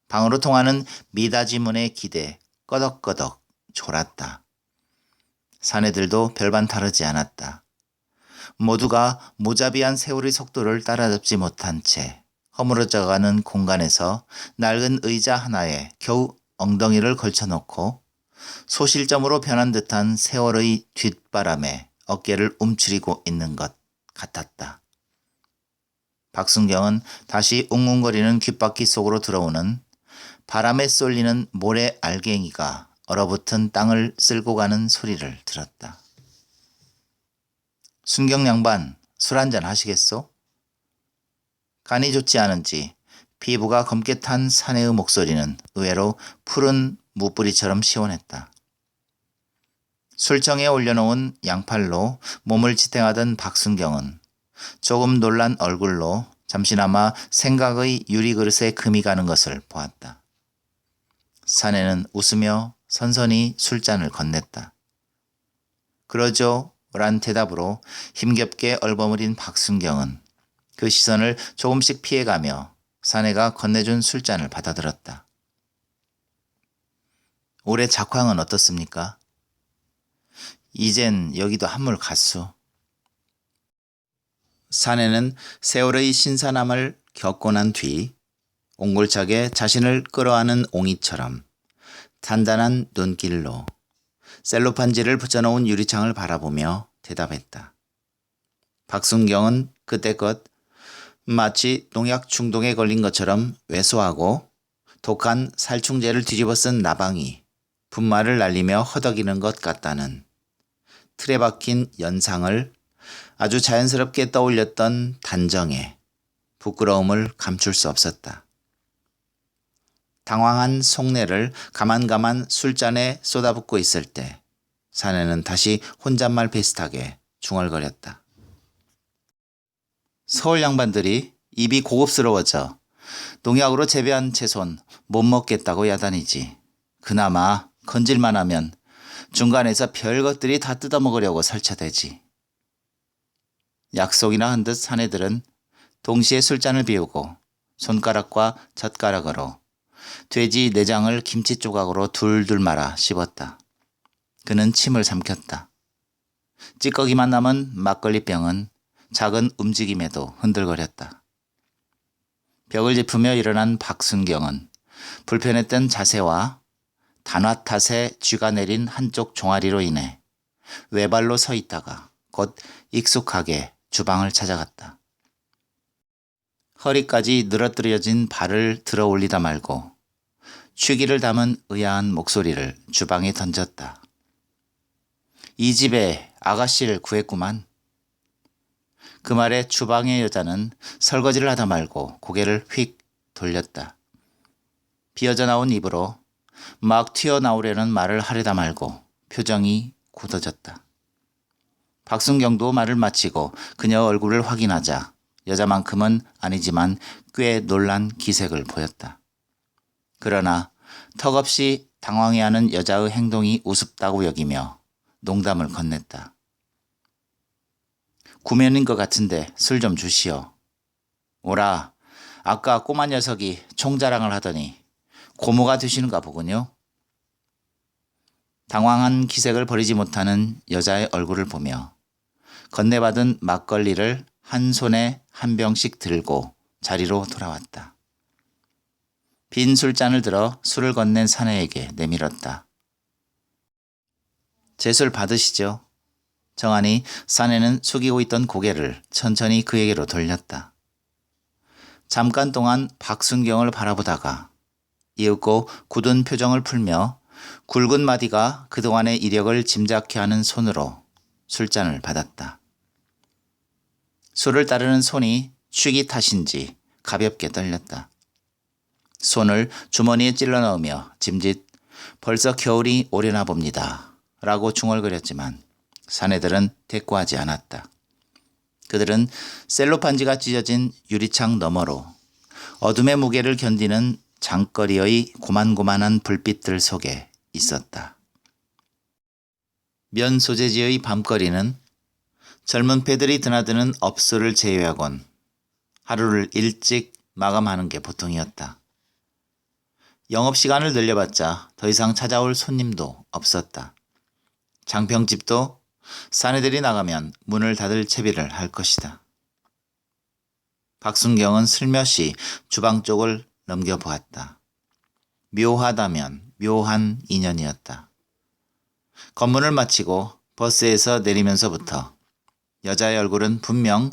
방으로 통하는 미닫이 문에 기대 꺼덕꺼덕 졸았다. 사내들도 별반 다르지 않았다. 모두가 무자비한 세월의 속도를 따라잡지 못한 채 허물어져가는 공간에서 낡은 의자 하나에 겨우 엉덩이를 걸쳐놓고 소실점으로 변한 듯한 세월의 뒷바람에 어깨를 움츠리고 있는 것 같았다. 박순경은 다시 웅웅거리는 귓바퀴 속으로 들어오는 바람에 쏠리는 모래 알갱이가 얼어붙은 땅을 쓸고 가는 소리를 들었다. 순경 양반, 술 한잔 하시겠소? 간이 좋지 않은지 피부가 검게 탄 사내의 목소리는 의외로 푸른 무뿌리처럼 시원했다. 술정에 올려놓은 양팔로 몸을 지탱하던 박순경은 조금 놀란 얼굴로 잠시나마 생각의 유리그릇에 금이 가는 것을 보았다. 사내는 웃으며 선선히 술잔을 건넸다. 그러죠 란 대답으로 힘겹게 얼버무린 박순경은 그 시선을 조금씩 피해가며 사내가 건네준 술잔을 받아들었다. 올해 작황은 어떻습니까? 이젠 여기도 한물 갔수. 사내는 세월의 신선함을 겪고 난 뒤 옹골차게 자신을 끌어안은 옹이처럼 단단한 눈길로 셀로판지를 붙여놓은 유리창을 바라보며 대답했다. 박순경은 그때껏 마치 농약 중독에 걸린 것처럼 왜소하고 독한 살충제를 뒤집어 쓴 나방이 분말을 날리며 허덕이는 것 같다는 틀에 박힌 연상을 아주 자연스럽게 떠올렸던 단정에 부끄러움을 감출 수 없었다. 당황한 속내를 가만가만 술잔에 쏟아붓고 있을 때 사내는 다시 혼잣말 비슷하게 중얼거렸다. 서울 양반들이 입이 고급스러워져 농약으로 재배한 채소는 못 먹겠다고 야단이지. 그나마 건질만 하면 중간에서 별것들이 다 뜯어먹으려고 설쳐대지. 약속이나 한 듯 사내들은 동시에 술잔을 비우고 손가락과 젓가락으로 돼지 내장을 김치 조각으로 둘둘 말아 씹었다. 그는 침을 삼켰다. 찌꺼기만 남은 막걸리병은 작은 움직임에도 흔들거렸다. 벽을 짚으며 일어난 박순경은 불편했던 자세와 단화 탓에 쥐가 내린 한쪽 종아리로 인해 외발로 서 있다가 곧 익숙하게 주방을 찾아갔다. 허리까지 늘어뜨려진 발을 들어 올리다 말고 취기를 담은 의아한 목소리를 주방에 던졌다. 이 집에 아가씨를 구했구만. 그 말에 주방의 여자는 설거지를 하다 말고 고개를 휙 돌렸다. 비어져 나온 입으로 막 튀어나오려는 말을 하려다 말고 표정이 굳어졌다. 박순경도 말을 마치고 그녀 얼굴을 확인하자 여자만큼은 아니지만 꽤 놀란 기색을 보였다. 그러나 턱없이 당황해하는 여자의 행동이 우습다고 여기며 농담을 건넸다. 구면인 것 같은데 술 좀 주시오. 오라, 아까 꼬마 녀석이 총자랑을 하더니 고모가 되시는가 보군요. 당황한 기색을 버리지 못하는 여자의 얼굴을 보며 건네받은 막걸리를 한 손에 한 병씩 들고 자리로 돌아왔다. 빈 술잔을 들어 술을 건넨 사내에게 내밀었다. 제 술 받으시죠. 정하니 사내는 숙이고 있던 고개를 천천히 그에게로 돌렸다. 잠깐 동안 박순경을 바라보다가 이윽고 굳은 표정을 풀며 굵은 마디가 그동안의 이력을 짐작케 하는 손으로 술잔을 받았다. 술을 따르는 손이 취기 탓인지 가볍게 떨렸다. 손을 주머니에 찔러 넣으며 짐짓 벌써 겨울이 오려나 봅니다 라고 중얼거렸지만 사내들은 대꾸하지 않았다. 그들은 셀로판지가 찢어진 유리창 너머로 어둠의 무게를 견디는 장거리의 고만고만한 불빛들 속에 있었다. 면 소재지의 밤거리는 젊은 패들이 드나드는 업소를 제외하곤 하루를 일찍 마감하는 게 보통이었다. 영업시간을 늘려봤자 더 이상 찾아올 손님도 없었다. 장평집도 사내들이 나가면 문을 닫을 채비를 할 것이다. 박순경은 슬며시 주방 쪽을 넘겨보았다. 묘하다면 묘한 인연이었다. 검문을 마치고 버스에서 내리면서부터 여자의 얼굴은 분명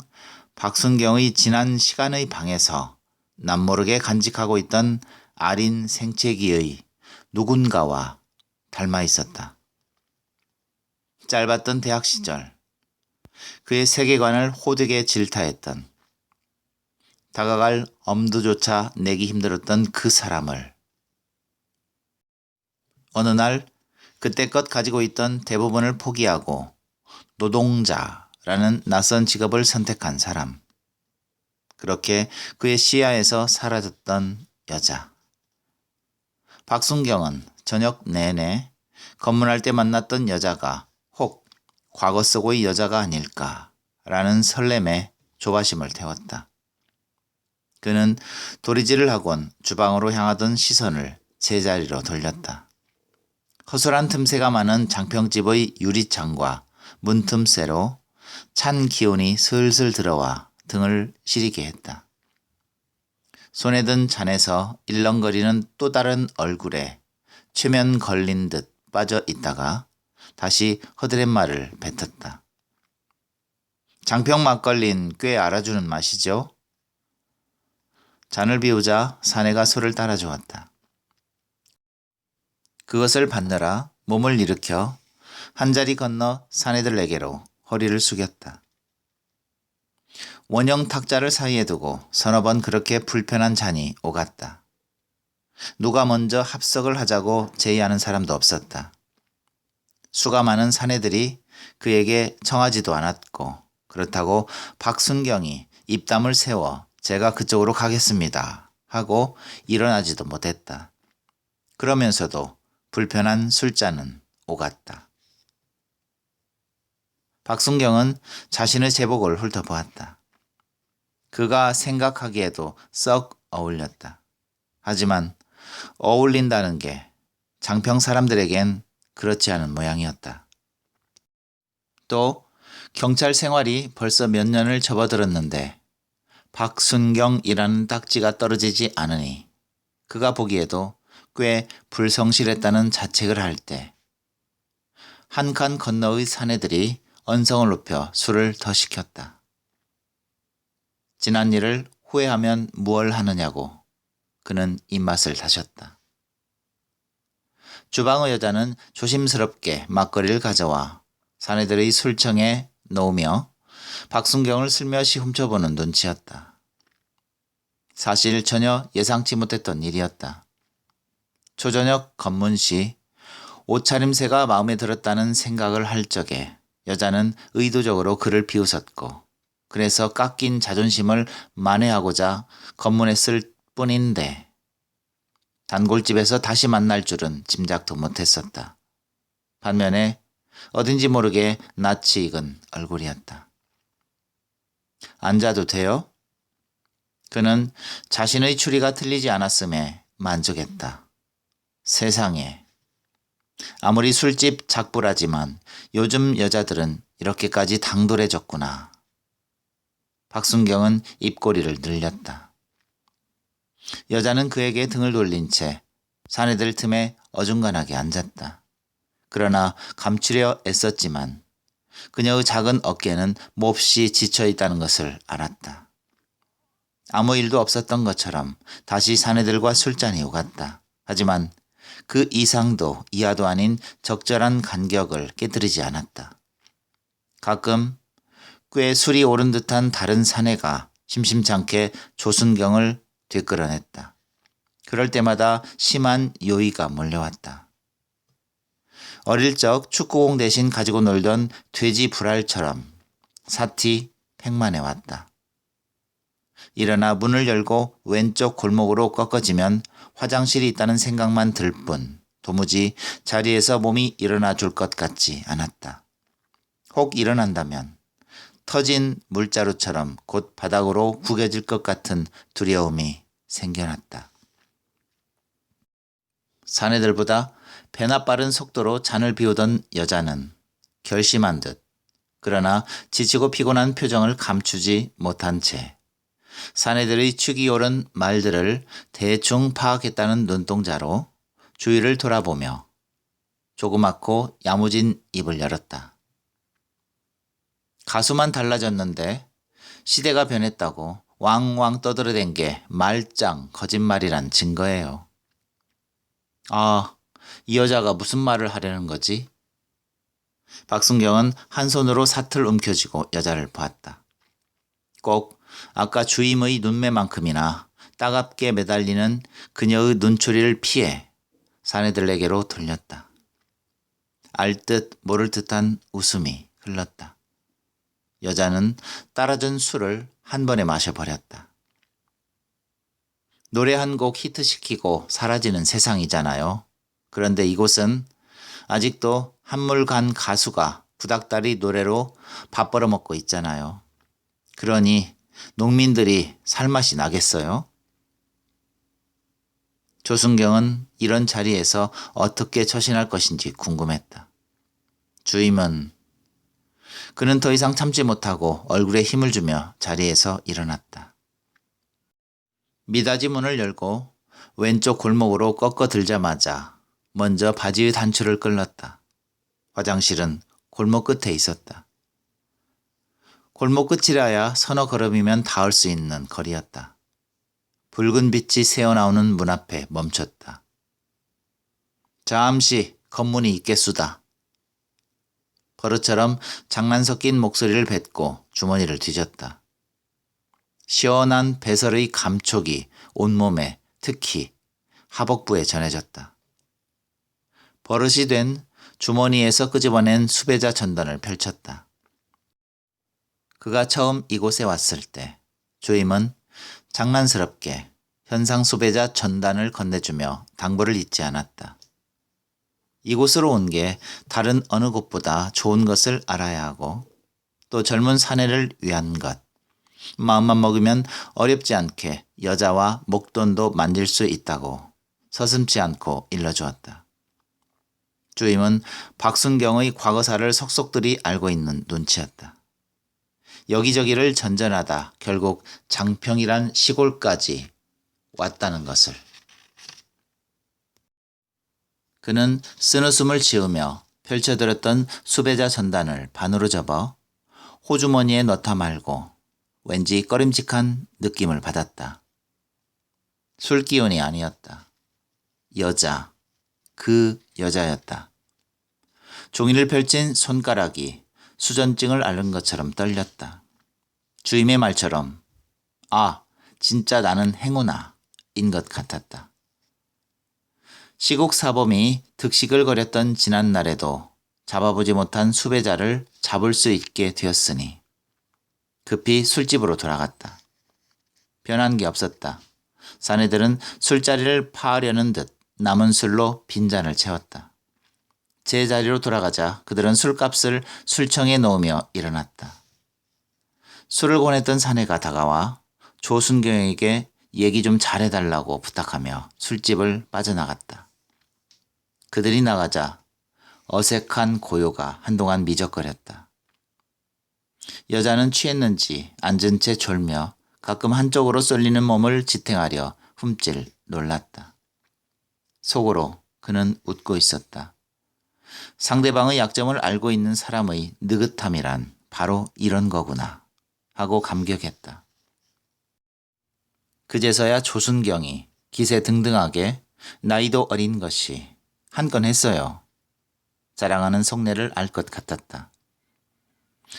박순경의 지난 시간의 방에서 남모르게 간직하고 있던 아린 생채기의 누군가와 닮아 있었다. 짧았던 대학 시절 그의 세계관을 호되게 질타했던, 다가갈 엄두조차 내기 힘들었던 그 사람을 어느 날 그때껏 가지고 있던 대부분을 포기하고 노동자라는 낯선 직업을 선택한 사람, 그렇게 그의 시야에서 사라졌던 여자. 박순경은 저녁 내내 검문할 때 만났던 여자가 혹 과거 속의 여자가 아닐까라는 설렘에 조바심을 태웠다. 그는 도리질을 하곤 주방으로 향하던 시선을 제자리로 돌렸다. 허술한 틈새가 많은 장평집의 유리창과 문틈새로 찬 기운이 슬슬 들어와 등을 시리게 했다. 손에 든 잔에서 일렁거리는 또 다른 얼굴에 최면 걸린 듯 빠져 있다가 다시 허드렛말을 뱉었다. 장평 막걸린 꽤 알아주는 맛이죠? 잔을 비우자 사내가 술을 따라주었다. 그것을 받느라 몸을 일으켜 한 자리 건너 사내들에게로 허리를 숙였다. 원형 탁자를 사이에 두고 서너 번 그렇게 불편한 잔이 오갔다. 누가 먼저 합석을 하자고 제의하는 사람도 없었다. 수가 많은 사내들이 그에게 청하지도 않았고, 그렇다고 박순경이 입담을 세워 제가 그쪽으로 가겠습니다 하고 일어나지도 못했다. 그러면서도 불편한 술잔은 오갔다. 박순경은 자신의 제복을 훑어보았다. 그가 생각하기에도 썩 어울렸다. 하지만 어울린다는 게 장평 사람들에겐 그렇지 않은 모양이었다. 또 경찰 생활이 벌써 몇 년을 접어들었는데 박순경이라는 딱지가 떨어지지 않으니 그가 보기에도 꽤 불성실했다는 자책을 할 때 한 칸 건너의 사내들이 언성을 높여 술을 더 시켰다. 지난 일을 후회하면 무얼 하느냐고 그는 입맛을 다셨다. 주방의 여자는 조심스럽게 막걸리를 가져와 사내들의 술청에 놓으며 박순경을 슬며시 훔쳐보는 눈치였다. 사실 전혀 예상치 못했던 일이었다. 초저녁 검문 시 옷차림새가 마음에 들었다는 생각을 할 적에 여자는 의도적으로 그를 비웃었고, 그래서 깎인 자존심을 만회하고자 검문했을 뿐인데 단골집에서 다시 만날 줄은 짐작도 못했었다. 반면에 어딘지 모르게 낯이 익은 얼굴이었다. 앉아도 돼요? 그는 자신의 추리가 틀리지 않았음에 만족했다. 세상에, 아무리 술집 작부라지만 요즘 여자들은 이렇게까지 당돌해졌구나. 박순경은 입꼬리를 늘렸다. 여자는 그에게 등을 돌린 채 사내들 틈에 어중간하게 앉았다. 그러나 감추려 애썼지만 그녀의 작은 어깨는 몹시 지쳐있다는 것을 알았다. 아무 일도 없었던 것처럼 다시 사내들과 술잔이 오갔다. 하지만 그 이상도 이하도 아닌 적절한 간격을 깨뜨리지 않았다. 가끔 꽤 술이 오른 듯한 다른 사내가 심심찮게 조순경을 되끌어냈다. 그럴 때마다 심한 요의가 몰려왔다. 어릴 적 축구공 대신 가지고 놀던 돼지 불알처럼 사티 팽만해 왔다. 일어나 문을 열고 왼쪽 골목으로 꺾어지면 화장실이 있다는 생각만 들 뿐 도무지 자리에서 몸이 일어나 줄 것 같지 않았다. 혹 일어난다면 터진 물자루처럼 곧 바닥으로 구겨질 것 같은 두려움이 생겨났다. 사내들보다 배나 빠른 속도로 잔을 비우던 여자는 결심한 듯 그러나 지치고 피곤한 표정을 감추지 못한 채 사내들의 축이 오른 말들을 대충 파악했다는 눈동자로 주위를 돌아보며 조그맣고 야무진 입을 열었다. 가수만 달라졌는데 시대가 변했다고 왕왕 떠들어댄 게 말짱 거짓말이란 증거예요. 아, 이 여자가 무슨 말을 하려는 거지? 박순경은 한 손으로 사틀 움켜쥐고 여자를 보았다. 꼭 아까 주임의 눈매만큼이나 따갑게 매달리는 그녀의 눈초리를 피해 사내들에게로 돌렸다. 알 듯 모를 듯한 웃음이 흘렀다. 여자는 따라준 술을 한 번에 마셔버렸다. 노래 한 곡 히트시키고 사라지는 세상이잖아요. 그런데 이곳은 아직도 한물간 가수가 구닥다리 노래로 밥 벌어먹고 있잖아요. 그러니 농민들이 살맛이 나겠어요? 조순경은 이런 자리에서 어떻게 처신할 것인지 궁금했다. 주임은 그는 더 이상 참지 못하고 얼굴에 힘을 주며 자리에서 일어났다. 미닫이 문을 열고 왼쪽 골목으로 꺾어 들자마자 먼저 바지의 단추를 끌렀다. 화장실은 골목 끝에 있었다. 골목 끝이라야 서너 걸음이면 닿을 수 있는 거리였다. 붉은 빛이 새어나오는 문 앞에 멈췄다. 잠시 검문이 있겠수다. 버릇처럼 장난 섞인 목소리를 뱉고 주머니를 뒤졌다. 시원한 배설의 감촉이 온몸에 특히 하복부에 전해졌다. 버릇이 된 주머니에서 끄집어낸 수배자 전단을 펼쳤다. 그가 처음 이곳에 왔을 때 주임은 장난스럽게 현상 수배자 전단을 건네주며 당부를 잊지 않았다. 이곳으로 온 게 다른 어느 곳보다 좋은 것을 알아야 하고 또 젊은 사내를 위한 것, 마음만 먹으면 어렵지 않게 여자와 목돈도 만질 수 있다고 서슴지 않고 일러주었다. 주임은 박순경의 과거사를 속속들이 알고 있는 눈치였다. 여기저기를 전전하다 결국 장평이란 시골까지 왔다는 것을. 그는 쓴웃음을 지으며 펼쳐들었던 수배자 전단을 반으로 접어 호주머니에 넣다 말고 왠지 꺼림칙한 느낌을 받았다. 술 기운이 아니었다. 여자, 그 여자였다. 종이를 펼친 손가락이 수전증을 앓는 것처럼 떨렸다. 주임의 말처럼 아, 진짜 나는 행운아 인 것 같았다. 시국사범이 득식을 거렸던 지난날에도 잡아보지 못한 수배자를 잡을 수 있게 되었으니 급히 술집으로 돌아갔다. 변한 게 없었다. 사내들은 술자리를 파하려는 듯 남은 술로 빈잔을 채웠다. 제자리로 돌아가자 그들은 술값을 술청에 넣으며 일어났다. 술을 권했던 사내가 다가와 조순경에게 얘기 좀 잘해달라고 부탁하며 술집을 빠져나갔다. 그들이 나가자 어색한 고요가 한동안 미적거렸다. 여자는 취했는지 앉은 채 졸며 가끔 한쪽으로 쏠리는 몸을 지탱하려 훔찔 놀랐다. 속으로 그는 웃고 있었다. 상대방의 약점을 알고 있는 사람의 느긋함이란 바로 이런 거구나 하고 감격했다. 그제서야 조순경이 기세등등하게 나이도 어린 것이 한 건 했어요. 자랑하는 속내를 알 것 같았다.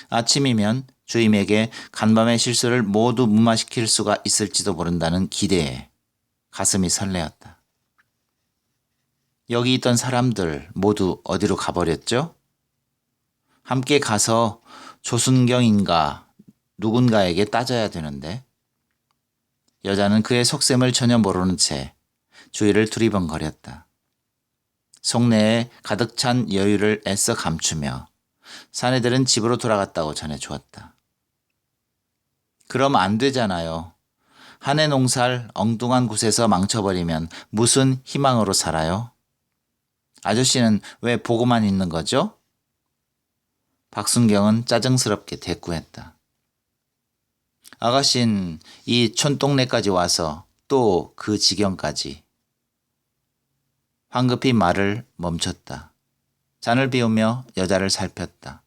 아침이면 주임에게 간밤의 실수를 모두 무마시킬 수가 있을지도 모른다는 기대에 가슴이 설레었다. 여기 있던 사람들 모두 어디로 가버렸죠? 함께 가서 조순경인가 누군가에게 따져야 되는데 여자는 그의 속셈을 전혀 모르는 채 주위를 두리번거렸다. 속내에 가득 찬 여유를 애써 감추며 사내들은 집으로 돌아갔다고 전해주었다. 그럼 안 되잖아요. 한 해 농사를 엉뚱한 곳에서 망쳐버리면 무슨 희망으로 살아요? 아저씨는 왜 보고만 있는 거죠? 박순경은 짜증스럽게 대꾸했다. 아가씨는 이 촌동네까지 와서 또 그 지경까지. 황급히 말을 멈췄다. 잔을 비우며 여자를 살폈다.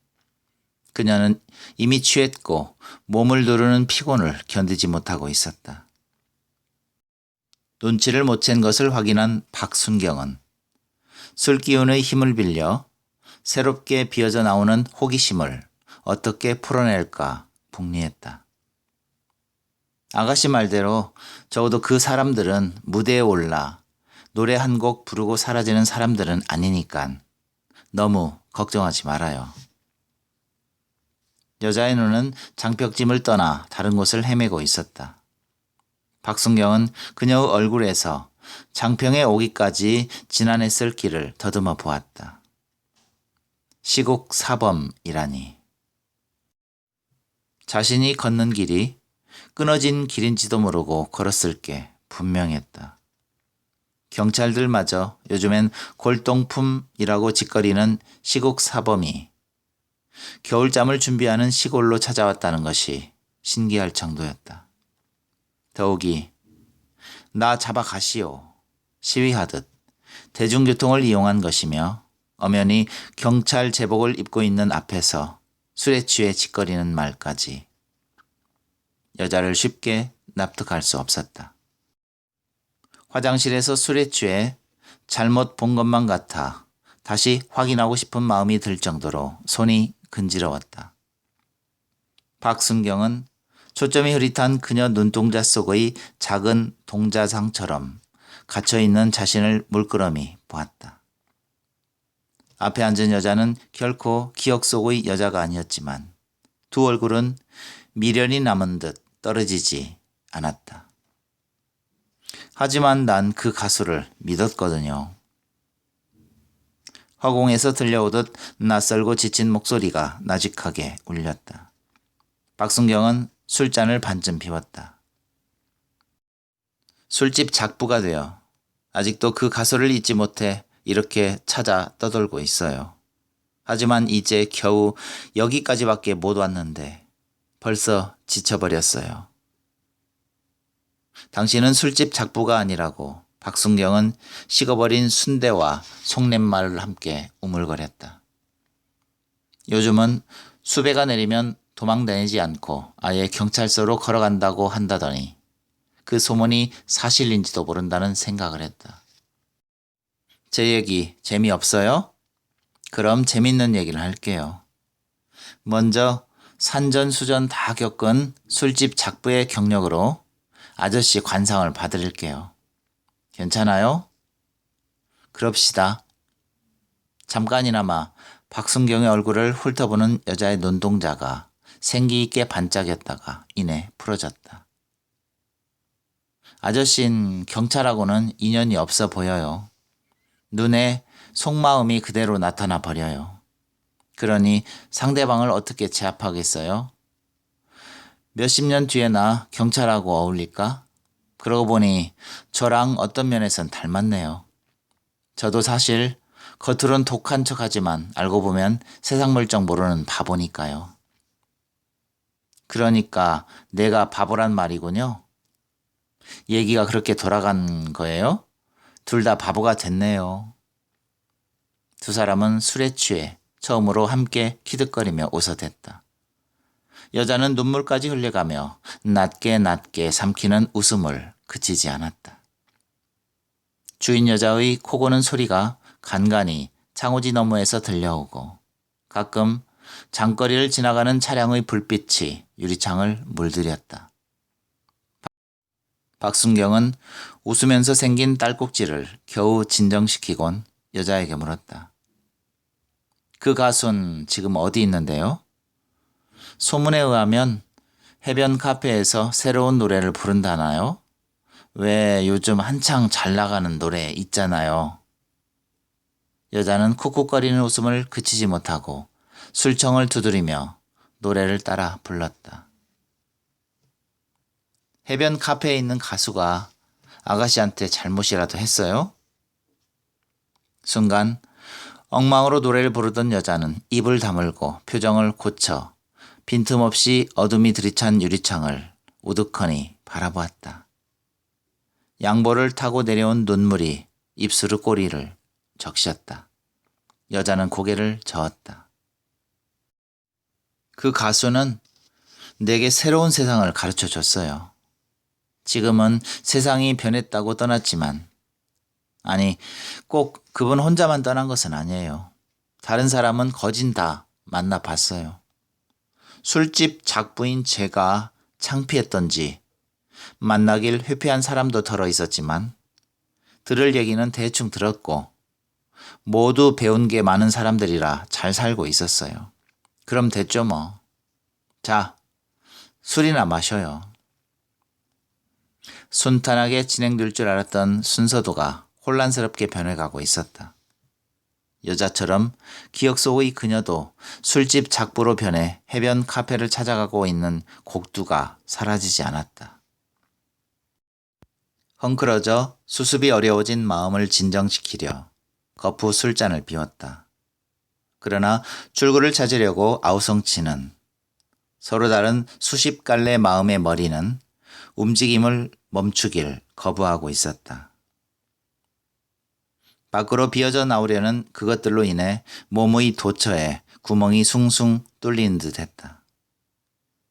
그녀는 이미 취했고 몸을 누르는 피곤을 견디지 못하고 있었다. 눈치를 못 챈 것을 확인한 박순경은 술 기운의 힘을 빌려 새롭게 비어져 나오는 호기심을 어떻게 풀어낼까 궁리했다. 아가씨 말대로 적어도 그 사람들은 무대에 올라 노래 한 곡 부르고 사라지는 사람들은 아니니깐 너무 걱정하지 말아요. 여자의 눈은 장벽짐을 떠나 다른 곳을 헤매고 있었다. 박순경은 그녀의 얼굴에서 장평에 오기까지 지난했을 길을 더듬어 보았다. 시국 사범이라니. 자신이 걷는 길이 끊어진 길인지도 모르고 걸었을 게 분명했다. 경찰들마저 요즘엔 골동품이라고 짓거리는 시국 사범이 겨울잠을 준비하는 시골로 찾아왔다는 것이 신기할 정도였다. 더욱이 나 잡아가시오 시위하듯 대중교통을 이용한 것이며 엄연히 경찰 제복을 입고 있는 앞에서 술에 취해 짓거리는 말까지 여자를 쉽게 납득할 수 없었다. 화장실에서 술에 취해 잘못 본 것만 같아 다시 확인하고 싶은 마음이 들 정도로 손이 근지러웠다. 박순경은 초점이 흐릿한 그녀 눈동자 속의 작은 동자상처럼 갇혀있는 자신을 물끄러미 보았다. 앞에 앉은 여자는 결코 기억 속의 여자가 아니었지만 두 얼굴은 미련이 남은 듯 떨어지지 않았다. 하지만 난 그 가수를 믿었거든요. 허공에서 들려오듯 낯설고 지친 목소리가 나직하게 울렸다. 박순경은 술잔을 반쯤 비웠다. 술집 작부가 되어 아직도 그 가수를 잊지 못해 이렇게 찾아 떠돌고 있어요. 하지만 이제 겨우 여기까지밖에 못 왔는데 벌써 지쳐버렸어요. 당신은 술집 작부가 아니라고 박순경은 식어버린 순대와 속냄말을 함께 우물거렸다. 요즘은 수배가 내리면 도망다니지 않고 아예 경찰서로 걸어간다고 한다더니 그 소문이 사실인지도 모른다는 생각을 했다. 제 얘기 재미없어요? 그럼 재밌는 얘기를 할게요. 먼저 산전수전 다 겪은 술집 작부의 경력으로 아저씨 관상을 봐드릴게요. 괜찮아요? 그럽시다. 잠깐이나마 박순경의 얼굴을 훑어보는 여자의 눈동자가 생기 있게 반짝였다가 이내 풀어졌다. 아저씨는 경찰하고는 인연이 없어 보여요. 눈에 속마음이 그대로 나타나 버려요. 그러니 상대방을 어떻게 제압하겠어요? 몇십 년 뒤에나 경찰하고 어울릴까? 그러고 보니 저랑 어떤 면에선 닮았네요. 저도 사실 겉으론 독한 척하지만 알고 보면 세상 물정 모르는 바보니까요. 그러니까 내가 바보란 말이군요. 얘기가 그렇게 돌아간 거예요? 둘 다 바보가 됐네요. 두 사람은 술에 취해 처음으로 함께 키득거리며 웃어댔다. 여자는 눈물까지 흘려가며 낮게 낮게 삼키는 웃음을 그치지 않았다. 주인 여자의 코 고는 소리가 간간히 창호지 너머에서 들려오고 가끔 장거리를 지나가는 차량의 불빛이 유리창을 물들였다. 박순경은 웃으면서 생긴 딸꾹질을 겨우 진정시키곤 여자에게 물었다. 그 가수는 지금 어디 있는데요? 소문에 의하면 해변 카페에서 새로운 노래를 부른다나요? 왜 요즘 한창 잘 나가는 노래 있잖아요. 여자는 쿡쿡거리는 웃음을 그치지 못하고 술청을 두드리며 노래를 따라 불렀다. 해변 카페에 있는 가수가 아가씨한테 잘못이라도 했어요? 순간 엉망으로 노래를 부르던 여자는 입을 다물고 표정을 고쳐 빈틈없이 어둠이 들이찬 유리창을 우두커니 바라보았다. 양보를 타고 내려온 눈물이 입술의 꼬리를 적셨다. 여자는 고개를 저었다. 그 가수는 내게 새로운 세상을 가르쳐 줬어요. 지금은 세상이 변했다고 떠났지만, 아니, 꼭 그분 혼자만 떠난 것은 아니에요. 다른 사람은 거진 다 만나봤어요. 술집 작부인 제가 창피했던지 만나길 회피한 사람도 덜어 있었지만 들을 얘기는 대충 들었고 모두 배운 게 많은 사람들이라 잘 살고 있었어요. 그럼 됐죠 뭐. 자, 술이나 마셔요. 순탄하게 진행될 줄 알았던 순서도가 혼란스럽게 변해가고 있었다. 여자처럼 기억 속의 그녀도 술집 작부로 변해 해변 카페를 찾아가고 있는 곡두가 사라지지 않았다. 헝클어져 수습이 어려워진 마음을 진정시키려 거푸 술잔을 비웠다. 그러나 출구를 찾으려고 아우성치는 서로 다른 수십 갈래 마음의 머리는 움직임을 멈추길 거부하고 있었다. 밖으로 비어져 나오려는 그것들로 인해 몸의 도처에 구멍이 숭숭 뚫린 듯 했다.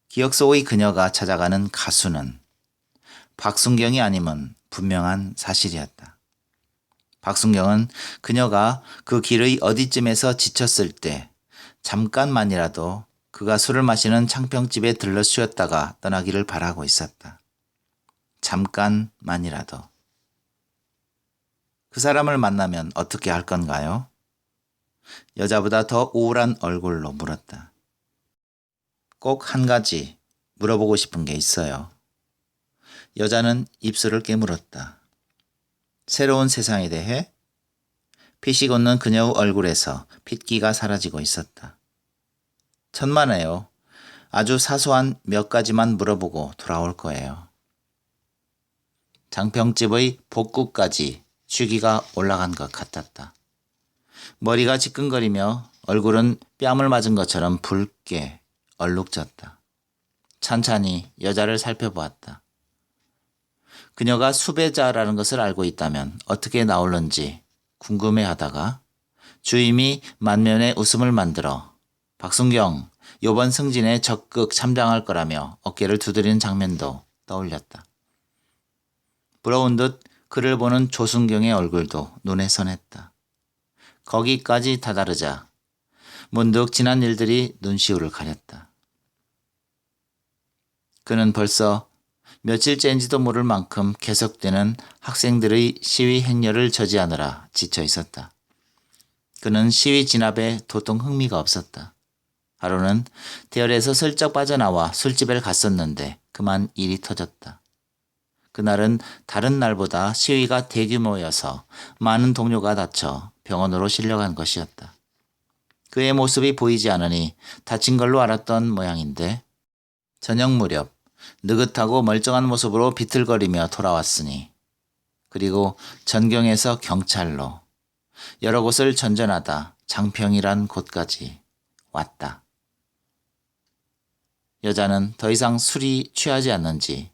기억 속의 그녀가 찾아가는 가수는 박순경이 아님은 분명한 사실이었다. 박순경은 그녀가 그 길의 어디쯤에서 지쳤을 때 잠깐만이라도 그가 술을 마시는 창평집에 들러 쉬었다가 떠나기를 바라고 있었다. 잠깐만이라도. 그 사람을 만나면 어떻게 할 건가요? 여자보다 더 우울한 얼굴로 물었다. 꼭 한 가지 물어보고 싶은 게 있어요. 여자는 입술을 깨물었다. 새로운 세상에 대해? 핏이 걷는 그녀의 얼굴에서 핏기가 사라지고 있었다. 천만에요. 아주 사소한 몇 가지만 물어보고 돌아올 거예요. 장평집의 복구까지 취기가 올라간 것 같았다. 머리가 지끈거리며 얼굴은 뺨을 맞은 것처럼 붉게 얼룩졌다. 찬찬히 여자를 살펴보았다. 그녀가 수배자라는 것을 알고 있다면 어떻게 나올는지 궁금해하다가 주임이 만면에 웃음을 만들어 박순경, 요번 승진에 적극 참장할 거라며 어깨를 두드리는 장면도 떠올렸다. 부러운 듯 그를 보는 조순경의 얼굴도 눈에 선했다. 거기까지 다다르자 문득 지난 일들이 눈시울을 가렸다. 그는 벌써 며칠째인지도 모를 만큼 계속되는 학생들의 시위 행렬을 저지하느라 지쳐 있었다. 그는 시위 진압에 도통 흥미가 없었다. 하루는 대열에서 슬쩍 빠져나와 술집에 갔었는데 그만 일이 터졌다. 그날은 다른 날보다 시위가 대규모여서 많은 동료가 다쳐 병원으로 실려간 것이었다. 그의 모습이 보이지 않으니 다친 걸로 알았던 모양인데 저녁 무렵 느긋하고 멀쩡한 모습으로 비틀거리며 돌아왔으니 그리고 전경에서 경찰로 여러 곳을 전전하다 장평이란 곳까지 왔다. 여자는 더 이상 술이 취하지 않는지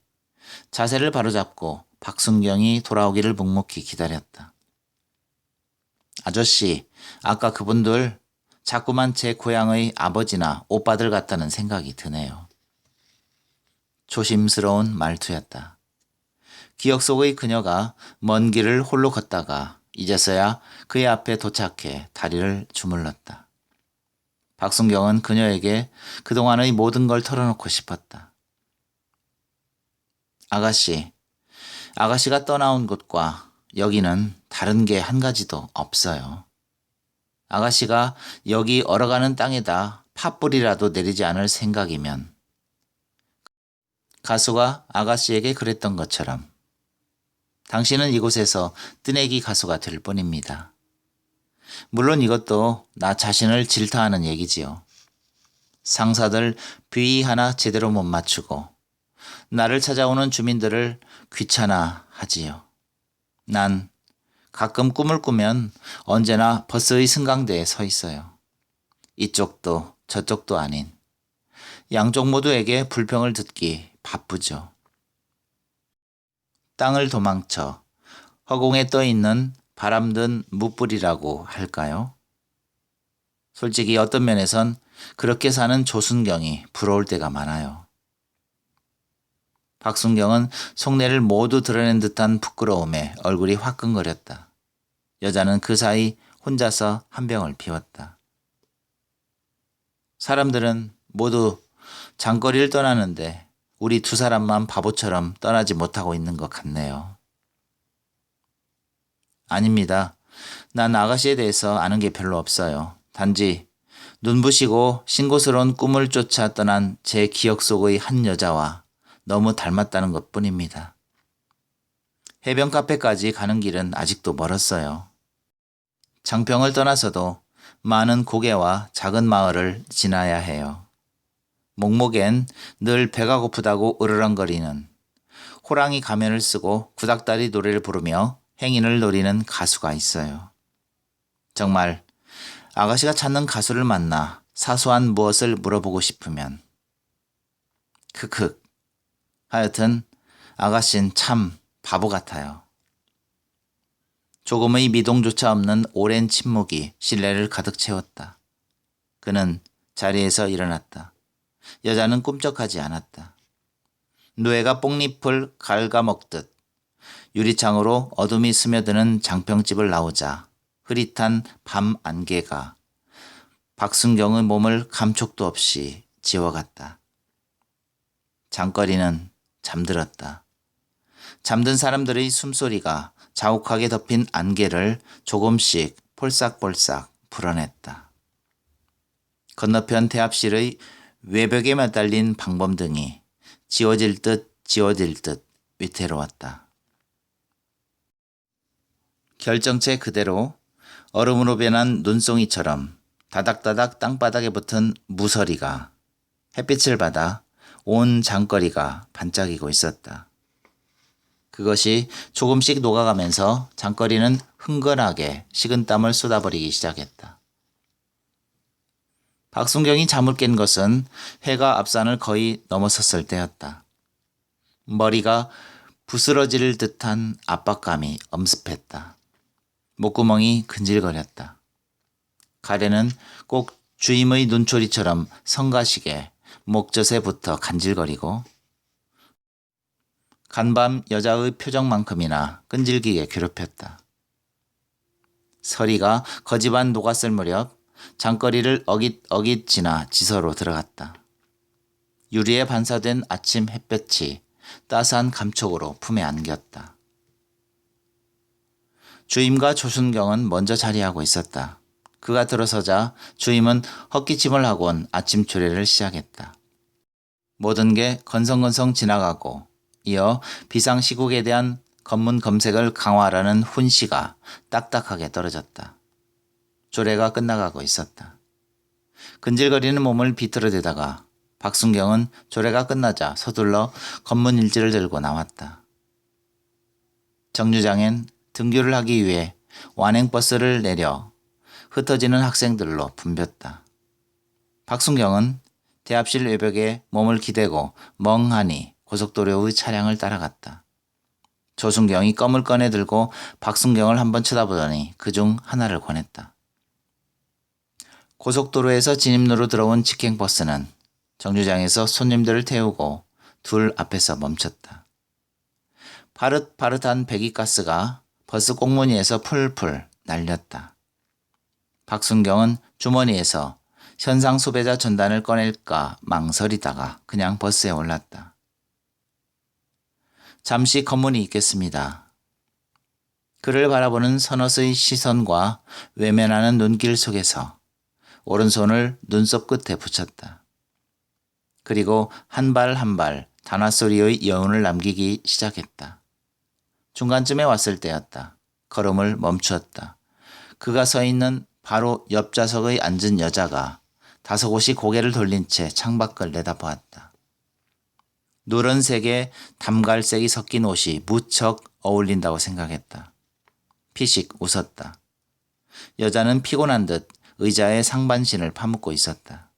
자세를 바로잡고 박순경이 돌아오기를 묵묵히 기다렸다. 아저씨, 아까 그분들 자꾸만 제 고향의 아버지나 오빠들 같다는 생각이 드네요. 조심스러운 말투였다. 기억 속의 그녀가 먼 길을 홀로 걷다가 이제서야 그의 앞에 도착해 다리를 주물렀다. 박순경은 그녀에게 그동안의 모든 걸 털어놓고 싶었다. 아가씨가 떠나온 곳과 여기는 다른 게 한 가지도 없어요. 아가씨가 여기 얼어가는 땅에다 팥불이라도 내리지 않을 생각이면 가수가 아가씨에게 그랬던 것처럼 당신은 이곳에서 뜨내기 가수가 될 뿐입니다. 물론 이것도 나 자신을 질타하는 얘기지요. 상사들 비위 하나 제대로 못 맞추고 나를 찾아오는 주민들을 귀찮아하지요. 난 가끔 꿈을 꾸면 언제나 버스의 승강대에 서 있어요. 이쪽도 저쪽도 아닌 양쪽 모두에게 불평을 듣기 바쁘죠. 땅을 도망쳐 허공에 떠 있는 바람든 무불이라고 할까요? 솔직히 어떤 면에선 그렇게 사는 조순경이 부러울 때가 많아요. 박순경은 속내를 모두 드러낸 듯한 부끄러움에 얼굴이 화끈거렸다. 여자는 그 사이 혼자서 한 병을 피웠다. 사람들은 모두 장거리를 떠나는데 우리 두 사람만 바보처럼 떠나지 못하고 있는 것 같네요. 아닙니다. 난 아가씨에 대해서 아는 게 별로 없어요. 단지 눈부시고 신고스러운 꿈을 쫓아 떠난 제 기억 속의 한 여자와 너무 닮았다는 것뿐입니다. 해변 카페까지 가는 길은 아직도 멀었어요. 장평을 떠나서도 많은 고개와 작은 마을을 지나야 해요. 목목엔 늘 배가 고프다고 으르렁거리는 호랑이 가면을 쓰고 구닥다리 노래를 부르며 행인을 노리는 가수가 있어요. 정말 아가씨가 찾는 가수를 만나 사소한 무엇을 물어보고 싶으면 크크. 하여튼 아가씨는 참 바보 같아요. 조금의 미동조차 없는 오랜 침묵이 실내를 가득 채웠다. 그는 자리에서 일어났다. 여자는 꿈쩍하지 않았다. 노예가 뽕잎을 갉아먹듯 유리창으로 어둠이 스며드는 장평집을 나오자 흐릿한 밤 안개가 박순경의 몸을 감촉도 없이 지워갔다. 장거리는 잠들었다. 잠든 사람들의 숨소리가 자욱하게 덮인 안개를 조금씩 폴싹폴싹 불어냈다. 건너편 대합실의 외벽에 매달린 방범등이 지워질 듯 위태로웠다. 결정체 그대로 얼음으로 변한 눈송이처럼 다닥다닥 땅바닥에 붙은 무서리가 햇빛을 받아 온 장거리가 반짝이고 있었다. 그것이 조금씩 녹아가면서 장거리는 흥건하게 식은땀을 쏟아버리기 시작했다. 박순경이 잠을 깬 것은 해가 앞산을 거의 넘어섰을 때였다. 머리가 부스러질 듯한 압박감이 엄습했다. 목구멍이 근질거렸다. 가래는 꼭 주임의 눈초리처럼 성가시게 목젖에 붙어 간질거리고 간밤 여자의 표정만큼이나 끈질기게 괴롭혔다. 서리가 거지반 녹았을 무렵 장거리를 어깃어깃 지나 지서로 들어갔다. 유리에 반사된 아침 햇볕이 따스한 감촉으로 품에 안겼다. 주임과 조순경은 먼저 자리하고 있었다. 그가 들어서자 주임은 헛기침을 하곤 아침 조례를 시작했다. 모든 게 건성건성 지나가고 이어 비상시국에 대한 검문 검색을 강화하라는 훈시가 딱딱하게 떨어졌다. 조례가 끝나가고 있었다. 근질거리는 몸을 비틀어대다가 박순경은 조례가 끝나자 서둘러 검문 일지를 들고 나왔다. 정류장엔 등교를 하기 위해 완행버스를 내려 흩어지는 학생들로 붐볐다. 박순경은 대합실 외벽에 몸을 기대고 멍하니 고속도로의 차량을 따라갔다. 조순경이 껌을 꺼내 들고 박순경을 한번 쳐다보더니 그중 하나를 권했다. 고속도로에서 진입로로 들어온 직행버스는 정류장에서 손님들을 태우고 둘 앞에서 멈췄다. 파릇파릇한 배기가스가 버스 꽁무니에서 풀풀 날렸다. 박순경은 주머니에서 현상 수배자 전단을 꺼낼까 망설이다가 그냥 버스에 올랐다. 잠시 검문이 있겠습니다. 그를 바라보는 선옷의 시선과 외면하는 눈길 속에서 오른손을 눈썹 끝에 붙였다. 그리고 한 발 한 발 단화소리의 여운을 남기기 시작했다. 중간쯤에 왔을 때였다. 걸음을 멈추었다. 그가 서 있는 바로 옆 좌석에 앉은 여자가 다소곳이 고개를 돌린 채 창밖을 내다보았다. 노란색에 담갈색이 섞인 옷이 무척 어울린다고 생각했다. 피식 웃었다. 여자는 피곤한 듯 의자에 상반신을 파묻고 있었다.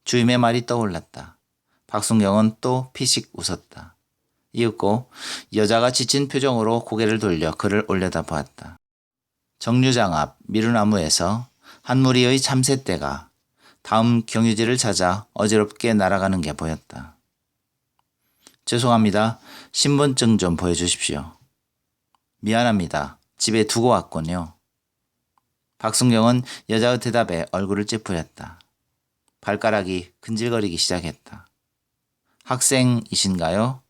주임의 말이 떠올랐다. 박순경은 또 피식 웃었다. 이윽고 여자가 지친 표정으로 고개를 돌려 그를 올려다보았다. 정류장 앞 미루나무에서 한 무리의 참새떼가 다음 경유지를 찾아 어지럽게 날아가는 게 보였다. 죄송합니다. 신분증 좀 보여주십시오. 미안합니다. 집에 두고 왔군요. 박순경은 여자의 대답에 얼굴을 찌푸렸다. 발가락이 근질거리기 시작했다. 학생이신가요?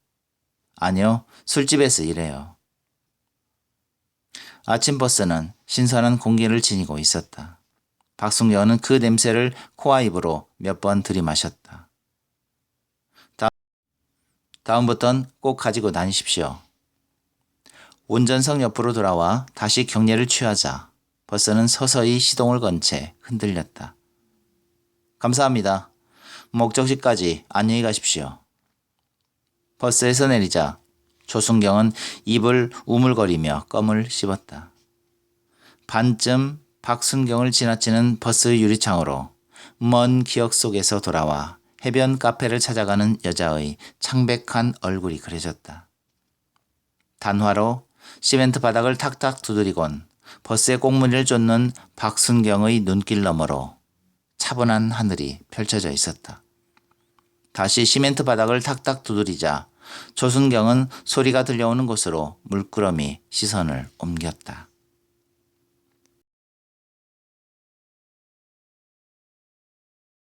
아니요, 술집에서 일해요. 아침 버스는 신선한 공기를 지니고 있었다. 박순경은 그 냄새를 코와 입으로 몇 번 들이마셨다. 다음부턴 꼭 가지고 다니십시오. 운전석 옆으로 돌아와 다시 경례를 취하자 버스는 서서히 시동을 건 채 흔들렸다. 감사합니다. 목적지까지 안녕히 가십시오. 버스에서 내리자 조순경은 입을 우물거리며 껌을 씹었다. 반쯤 박순경을 지나치는 버스 유리창으로 먼 기억 속에서 돌아와 해변 카페를 찾아가는 여자의 창백한 얼굴이 그려졌다. 단화로 시멘트 바닥을 탁탁 두드리곤 버스의 꽁무니를 쫓는 박순경의 눈길 너머로 차분한 하늘이 펼쳐져 있었다. 다시 시멘트 바닥을 탁탁 두드리자 조순경은 소리가 들려오는 곳으로 물끄러미 시선을 옮겼다.